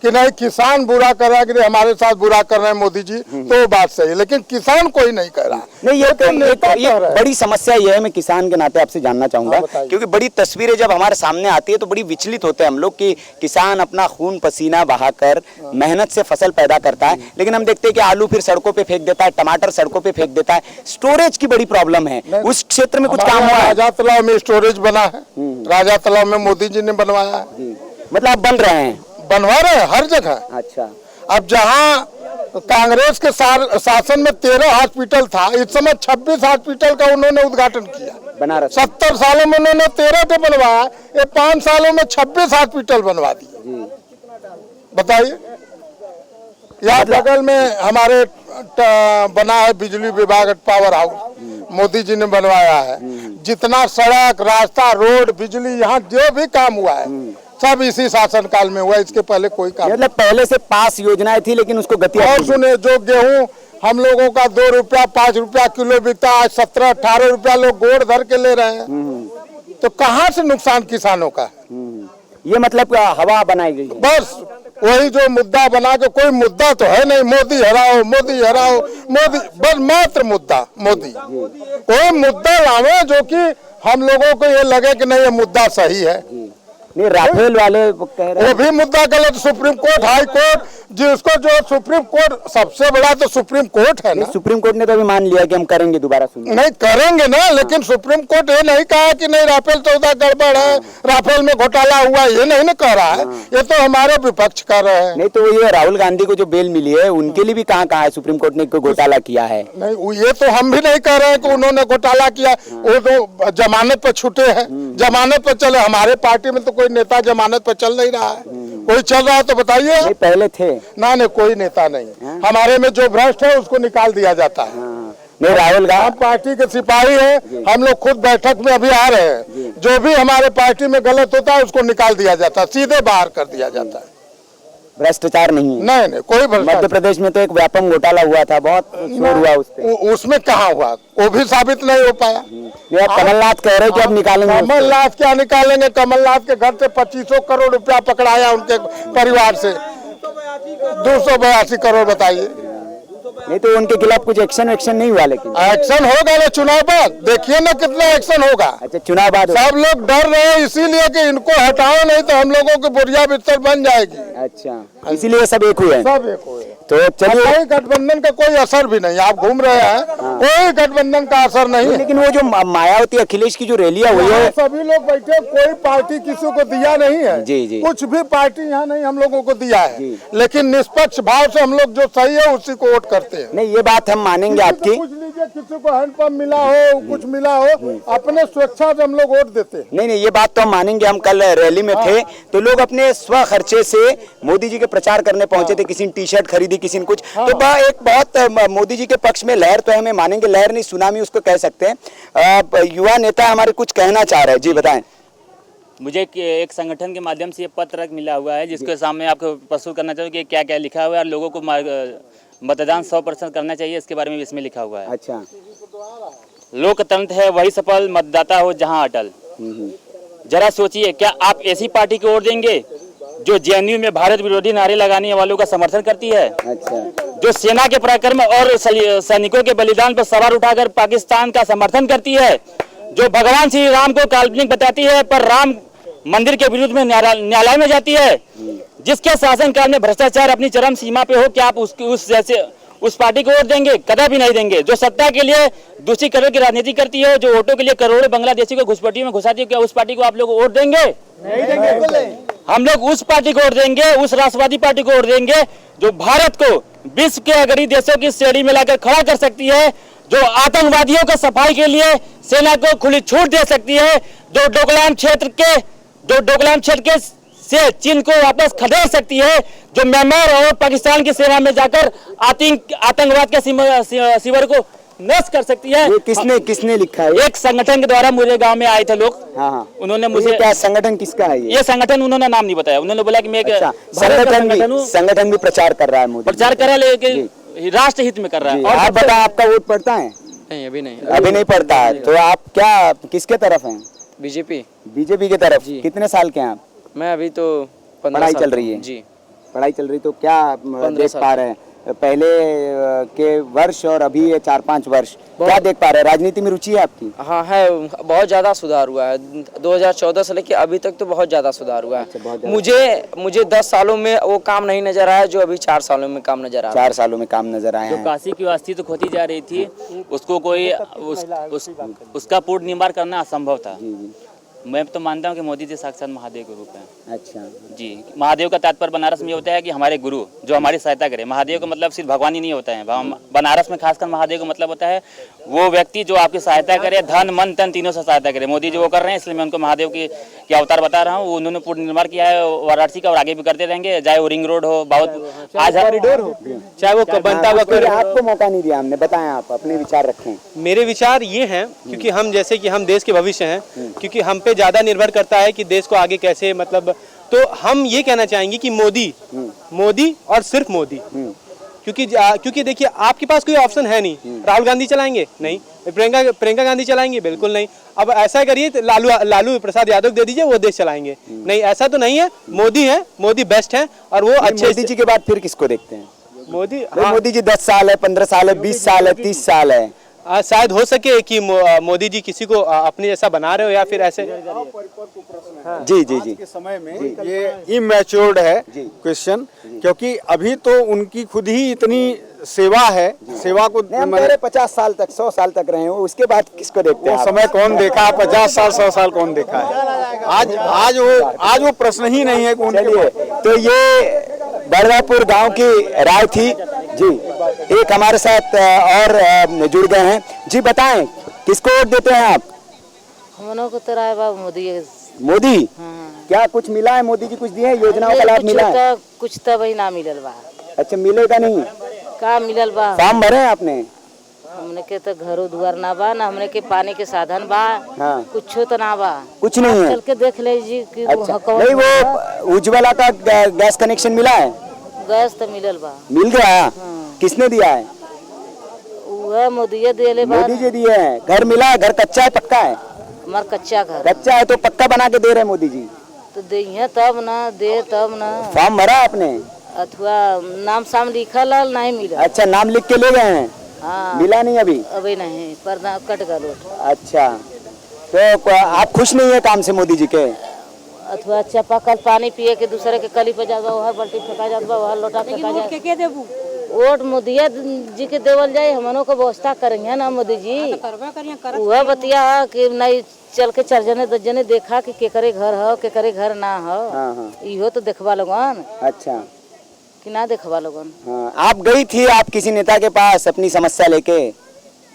कि नहीं किसान बुरा कर रहा है, कि हमारे साथ बुरा कर रहे हैं मोदी जी, तो वो बात सही है, लेकिन किसान कोई नहीं कह रहा। नहीं, ये बड़ी समस्या ये है। मैं किसान के नाते आपसे जानना चाहूंगा, क्योंकि बड़ी तस्वीरें जब हमारे सामने आती है तो बड़ी विचलित होते हैं हम लोग कि किसान अपना खून पसीना बहाकर मेहनत से फसल पैदा करता है, लेकिन हम देखते हैं कि आलू फिर सड़कों पे फेंक देता है, टमाटर सड़कों पे फेंक देता है। स्टोरेज की बड़ी प्रॉब्लम है, उस क्षेत्र में कुछ काम हुआ है? राजा तालाब में स्टोरेज बना है, राजा तालाब में मोदी जी ने बनवाया है। मतलब आप बन रहे हैं? बनवा रहे हैं हर जगह। अच्छा, अब जहाँ कांग्रेस के शासन में 13 हॉस्पिटल था, इस समय 26 हॉस्पिटल का उन्होंने उद्घाटन किया। बनारस 70 सालों में उन्होंने 13 तो बनवाया, ये 5 सालों में 26 हॉस्पिटल बनवा दिए। बताइए। यहाँ बगल में हमारे बना है बिजली विभाग पावर हाउस, मोदी जी ने बनवाया है। जितना सड़क, रास्ता, रोड, बिजली, यहाँ जो भी काम हुआ है सब इसी शासन काल में हुआ। इसके पहले कोई काम, मतलब पहले से पास योजनाएं थी, लेकिन उसको गति। और सुने, जो गेहूं हम लोगों का 2 रुपया 5 रुपया किलो बिकता, आज 17-18 रुपया लोग गोड़ धर के ले रहे हैं। तो कहाँ से नुकसान किसानों का? ये मतलब हवा बनाई गई है। बस वही जो मुद्दा बना के, कोई मुद्दा तो है नहीं। मोदी हराओ, मोदी हराओ, मोदी, बस मात्र मुद्दा मोदी। कोई मुद्दा लावे जो कि हम लोगों को ये लगे कि नहीं ये मुद्दा सही है। नहीं, राफेल वाले कह रहे हैं वो भी मुद्दा गलत। सुप्रीम कोर्ट, हाई कोर्ट, जिसको जो सुप्रीम कोर्ट सबसे बड़ा तो सुप्रीम कोर्ट है ना। सुप्रीम कोर्ट ने तो अभी मान लिया कि हम करेंगे दोबारा सुनिए। नहीं करेंगे ना, लेकिन सुप्रीम कोर्ट ये नहीं कहा कि नहीं राफेल सौदा गड़बड़ है, राफेल में घोटाला हुआ, ये नहीं ना कह रहा है। ये तो हमारे विपक्ष कर रहे हैं। नहीं तो ये राहुल गांधी को जो बेल मिली है उनके लिए भी कहाँ है सुप्रीम कोर्ट ने कोई घोटाला किया है? नहीं, ये तो हम भी नहीं कह रहे हैं कि उन्होंने घोटाला किया। वो तो जमानत पर छूटे हैं, जमानत पर चले। हमारे पार्टी में तो कोई नेता जमानत पर चल नहीं रहा है। कोई चल रहा है तो बताइए। पहले थे ना, नहीं कोई नेता नहीं। हमारे में जो भ्रष्ट है उसको निकाल दिया जाता है। नहीं, राहुल गांधी हम पार्टी के सिपाही हैं, हम लोग खुद बैठक में अभी आ रहे हैं। जो भी हमारे पार्टी में गलत होता है उसको निकाल दिया जाता है, सीधे बाहर कर दिया जाता है। भ्रष्टाचार नहीं है? नहीं, कोई भ्रष्टाचार। मध्य प्रदेश में तो एक व्यापक घोटाला हुआ था, बहुत शोर हुआ उस पे। उसमें कहाँ हुआ, वो भी साबित नहीं हो पाया। कमलनाथ कह रहे कि अब निकालेंगे। कमलनाथ क्या निकालेंगे? कमलनाथ के घर से 2500 करोड़ रुपया पकड़ाया उनके परिवार से, 282 करोड़। बताइए। नहीं तो उनके खिलाफ कुछ एक्शन नहीं हुआ? लेकिन एक्शन होगा ना चुनाव बाद, देखिए ना कितना एक्शन होगा। अच्छा, चुनाव बाद सब लोग डर रहे हैं इसीलिए कि इनको हटाओ, नहीं तो हम लोगों की बुढ़िया बिस्तर बन जाएगी। अच्छा, इसीलिए सब एक हुए? सब एक हुए। तो चलिए, गठबंधन का कोई असर भी नहीं। आप घूम रहे हैं, कोई गठबंधन का असर नहीं है। लेकिन वो जो मायावती अखिलेश की जो रैलियां हुई है, सभी लोग बैठे, कोई पार्टी किसी को दिया नहीं है। जी जी, कुछ भी पार्टी यहाँ नहीं हम लोगों को दिया है, लेकिन निष्पक्ष भाव से हम लोग जो सही है उसी को वोट करते हैं। नहीं, ये बात हम मानेंगे आपकी। पूछ लीजिए, किसी को हैंडपंप मिला हो, कुछ मिला हो, अपने स्वेच्छा से हम लोग वोट देते हैं। नहीं, ये बात तो हम मानेंगे। हम कल रैली में थे तो लोग अपने स्व खर्चे से मोदी जी के प्रचार करने पहुंचे थे। किसी ने टी शर्ट खरीदी, दी किसी ने कुछ। तो एक बहुत मोदी जी के पक्ष में लहर तो है, हमें मानेंगे लहर नहीं सुनामी उसको कह सकते हैं। युवा नेता हमारे कुछ कहना चाह रहे हैं, जी बताएं। मुझे एक संगठन के माध्यम से ये पत्र मिला हुआ है जिसके सामने आपको प्रस्तुत करना चाहिए कि क्या क्या लिखा हुआ है और लोगों को मतदान 100% करना चाहिए, इसके बारे में इसमें लिखा हुआ है। अच्छा। लोकतंत्र है वही सफल, मतदाता हो जहां अटल। जरा सोचिए, क्या आप ऐसी पार्टी को वोट देंगे जो जेएनयू में भारत विरोधी नारे लगाने वालों का समर्थन करती है? अच्छा। जो सेना के पराक्रम और सैनिकों के बलिदान पर सवार उठाकर पाकिस्तान का समर्थन करती है? जो भगवान श्री राम को काल्पनिक बताती है पर राम मंदिर के विरुद्ध में न्यायालय में जाती है? जिसके शासनकाल में भ्रष्टाचार अपनी चरम सीमा पे हो, क्या आप उस पार्टी को वोट देंगे? कदा भी नहीं देंगे। जो सत्ता के लिए दूसरी करोड़ की राजनीति करती है, जो वोटों के लिए करोड़ों बांग्लादेशी को घुसपट्टियों में घुसाती है, क्या उस पार्टी को आप लोग वोट देंगे? नहीं देंगे। हम लोग उस पार्टी को वोट देंगे, उस राष्ट्रवादी पार्टी को वोट देंगे जो भारत को विश्व के अग्रणी देशों की श्रेणी में लाकर खड़ा कर सकती है, जो आतंकवादियों को सफाई के लिए सेना को खुली छूट दे सकती है, जो डोकलाम क्षेत्र के से चीन को वापस खदेड़ सकती है, जो म्यांमार और पाकिस्तान की सेना में जाकर आतंकवाद के शिविर को नष्ट कर सकती है। ये किसने लिखा है? एक संगठन के द्वारा मुझे गांव में आए थे लोग। हाँ। उन्होंने मुझे क्या संगठन किसका है ये संगठन उन्होंने नाम नहीं बताया। उन्होंने बोला कि मैं अच्छा, संगठन भी प्रचार कर रहा है, मोदी प्रचार कर रहा है, लेकिन राष्ट्र हित में कर रहा है। और आप बताएं, आपका वोट पड़ता है? नहीं, अभी नहीं पड़ता है। तो आप क्या किसके तरफ हैं? बीजेपी की तरफ। कितने साल के हैं आप? मैं अभी तो पढ़ाई चल रही है जी। पढ़ाई चल रही, तो क्या देख पा रहे हैं पहले के वर्ष और अभी ये 4-5 वर्ष, क्या देख पा रहे हैं? राजनीति में रुचि है आपकी? हाँ है, बहुत ज़्यादा सुधार हुआ है। 2014 से लेकर अभी तक तो बहुत ज़्यादा सुधार हुआ है। मुझे 10 सालों में वो काम नहीं नजर आया जो अभी 4 सालों में काम नजर आया। 4 सालों में काम नजर आया। जो काशी की अस्थिति तो खोती जा रही थी, उसको कोई उसका पूर्ण निर्माण करना असंभव था। मैं तो मानता हूँ कि मोदी जी साक्षात महादेव के रूप हैं। अच्छा जी। महादेव का तात्पर्य बनारस में होता है कि हमारे गुरु जो हमारी सहायता करे। महादेव का मतलब सिर्फ भगवान ही नहीं होता है, बनारस में खासकर महादेव का मतलब होता है वो व्यक्ति जो आपकी सहायता करे, धन मन तन तीनों से सहायता करे। मोदी जी वो कर रहे हैं, इसलिए मैं उनको महादेव की अवतार बता रहा हूँ। उन्होंने पूर्ण निर्माण किया है वाराणसी का और आगे भी करते रहेंगे, चाहे वो रिंग रोड हो, बहुत आज कॉरिडोर हो, चाहे वो बनता हुआ। आपको मौका नहीं दिया हमने, बताएं आप अपने विचार रखें। मेरे विचार ये हैं, क्योंकि हम जैसे कि हम देश के भविष्य हैं, क्योंकि हम पे ज्यादा निर्भर करता है कि देश को आगे कैसे, मतलब तो हम ये कहना चाहेंगे कि मोदी और सिर्फ मोदी। क्योंकि देखिए आपके पास कोई ऑप्शन है नहीं। राहुल गांधी चलाएंगे नहीं, प्रियंका गांधी चलाएंगे बिल्कुल नहीं। अब ऐसा करिए तो लालू प्रसाद यादव दे दीजिए, वो देश चलाएंगे नहीं, ऐसा तो नहीं है। मोदी है, मोदी बेस्ट है। और वो अच्छे मोदी जी के बाद फिर किसको देखते हैं? मोदी जी 10 साल है, 15 साल है, 20 साल है, 30 साल है। शायद हो सके कि मोदी जी किसी को अपने जैसा बना रहे हो या फिर ऐसे। जी के समय में ये इमैच्योर्ड है क्वेश्चन, क्योंकि अभी तो उनकी खुद ही इतनी सेवा है, सेवा को 50 साल तक 100 साल तक रहे हो, उसके बाद किसको देखते हैं? वो समय कौन देखा, 50 साल 100 साल कौन देखा है? आज वो प्रश्न ही नहीं है। तो ये बड़वापुर गांव की राय थी जी। एक हमारे साथ और जुड़ गए हैं जी। बताएं, किसको वोट देते हैं आप? हम को तो राय बाबू मोदी। क्या कुछ मिला है? मोदी जी कुछ दिए हैं, योजनाओं का लाभ मिला है? कुछ तो वही ना मिलल बा। अच्छा, मिलेगा नहीं? का मिलल बा? फॉर्म भरे हैं आपने? हमने के तो घरों दुआर ना बा, ना हमने के पानी के साधन बा। हाँ। कुछ तो ना बा, कुछ नहीं है। चल के देख लीजिए कि अच्छा, नहीं वो उज्ज्वला का गैस कनेक्शन मिला है? गैस तो मिलल बा। मिल गया? किसने दिया है? वह मोदी दिए। मोदी जी दिए हैं। घर मिला है? घर कच्चा है पक्का है? हमारा कच्चा घर। कच्चा है तो पक्का बना के दे रहे मोदी जी। तो दे तब ना, दे तब ना। फॉर्म भरा आपने? अथवा नाम साम लिखल नहीं मिला। अच्छा, नाम लिख के ले गए हैं? हाँ। मिला नहीं अभी? अभी नहीं, पर कट गलो। अच्छा, तो आप खुश नहीं है काम से मोदी जी के? अथवा चापाकल पानी पिए के दूसरे के कली पे जाता, वह बाल्टी फेंका जाता, वह लोटा फेंका जाता। के देबू वोट मोदी जी के देवल जाए, हमनों को व्यवस्था करेंगे ना मोदी जी। वह बतिया कि नहीं चल के 4 जने 10 जने देखा कि केकरे घर हो केकरे घर ना हो। इहो तो देखवा लोगन। अच्छा, कि ना देखवा लोगन। आप गई थी आप किसी नेता के पास अपनी समस्या लेके?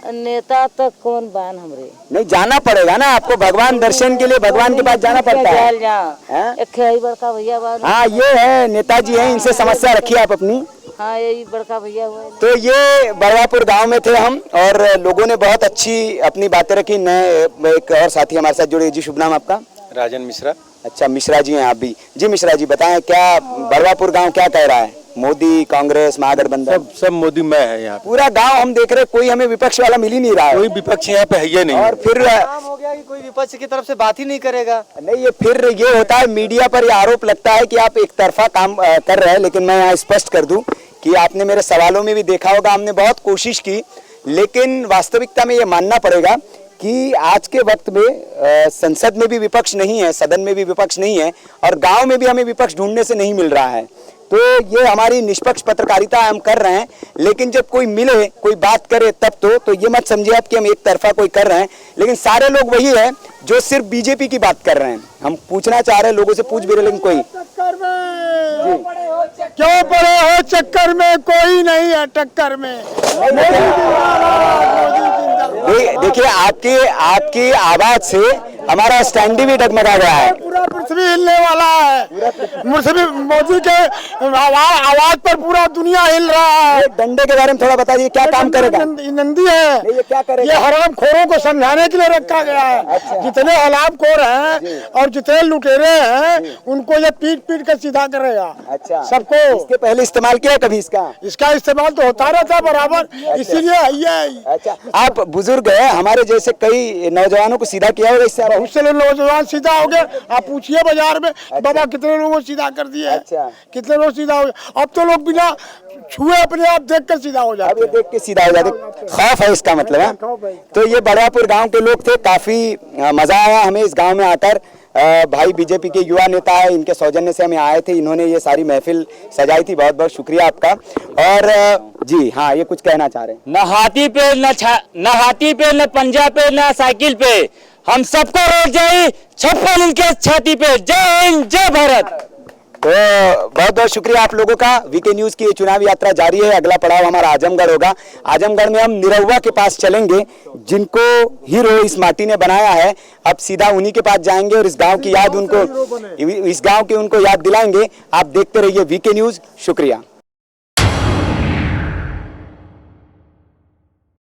नेता तो कौन बान हमरे? नहीं, जाना पड़ेगा ना आपको, भगवान दर्शन के लिए भगवान के पास जाना पड़ता है। एक बड़का भैया बान। हाँ, ये है नेताजी है, इनसे समस्या रखिए आप अपनी। हाँ यही बड़का भैया हुआ है। तो ये बड़वापुर गांव में थे हम और लोगों ने बहुत अच्छी अपनी बातें रखी। एक और साथी हमारे साथ जुड़े। जी शुभ नाम आपका? राजन मिश्रा। अच्छा मिश्रा जी हैं आप भी। जी मिश्रा जी बताएं, क्या बड़वापुर गांव क्या कह रहा है? मोदी, कांग्रेस, महागठबंधन सब मोदी में है यहाँ। पूरा गांव हम देख रहे, कोई हमें विपक्ष वाला मिल ही नहीं रहा है। कोई विपक्ष यहाँ पे है ही नहीं। और फिर हो गया कि कोई विपक्ष की तरफ से बात ही नहीं करेगा। नहीं, ये फिर ये होता है मीडिया पर ये आरोप लगता है कि आप एक तरफा काम कर रहे हैं। लेकिन मैं यहाँ स्पष्ट कर दूं कि आपने मेरे सवालों में भी देखा होगा, हमने बहुत कोशिश की, लेकिन वास्तविकता में ये मानना पड़ेगा कि आज के वक्त में संसद में भी विपक्ष नहीं है, सदन में भी विपक्ष नहीं है और गांव में भी हमें विपक्ष ढूंढने से नहीं मिल रहा है। तो ये हमारी निष्पक्ष पत्रकारिता हम कर रहे हैं, लेकिन जब कोई मिले, कोई बात करे तब तो ये मत समझिए आप कि हम एक तरफा कोई कर रहे हैं। लेकिन सारे लोग वही है जो सिर्फ बीजेपी की बात कर रहे हैं। हम पूछना चाह रहे हैं, लोगों से पूछ भी रहे, लेकिन कोई क्यों पड़े हो चक्कर में, कोई नहीं है टक्कर में। देखिए आपकी आवाज से हमारा स्टैंड भी डगमगा गया है। पूरा पृथ्वी हिलने वाला है। मोदी के आवाज पर पूरा दुनिया हिल रहा है। डंडे के बारे में थोड़ा बताइए, क्या काम करेगा? नंदी है, ये क्या करेगा? ये हराम खोरों को समझाने के लिए रखा गया है। अच्छा। जितने हलाम खोर हैं और जितने लुटेरे हैं उनको ये पीट पीट कर सीधा करेगा। अच्छा। सबको। इसके पहले इस्तेमाल किया कभी इसका इस्तेमाल तो होता रहता बराबर। इसीलिए अच्छा, आप बुजुर्ग है, हमारे जैसे कई नौजवानों को सीधा किया होगा इससे? बहुत से नौजवान सीधा हो गए। आप पूछिए बाजार में। अच्छा। बाबा कितने लोगों को सीधा कर दिए। अच्छा। कितने लोग सीधा हो गए। अब तो लोग बिना छुए अपने आप देख कर सीधा हो जाते। अब ये देख के सीधा हो जाते, खौफ है इसका मतलब है। तो ये बड़वापुर गांव के लोग थे, काफी मजा आया हमें इस गांव में आकर। भाई बीजेपी के युवा नेता है, इनके सौजन्य से हमें आए थे, इन्होंने ये सारी महफिल सजाई थी। बहुत बहुत शुक्रिया आपका। और जी हाँ, ये कुछ कहना चाह रहे हैं। न हाथी पे न पंजा पे न साइकिल पे, हम सबको रोक जाए 56 इंच के छाती पे। जय हिंद, जय भारत। तो बहुत बहुत शुक्रिया आप लोगों का। वीके न्यूज की ये चुनाव यात्रा जारी है। अगला पड़ाव हमारा आजमगढ़ होगा। आजमगढ़ में हम निरहुआ के पास चलेंगे, जिनको हीरो इस माटी ने बनाया है। अब सीधा उन्हीं के पास जाएंगे और इस गांव की याद उनको याद दिलाएंगे। आप देखते रहिए वीके न्यूज। शुक्रिया।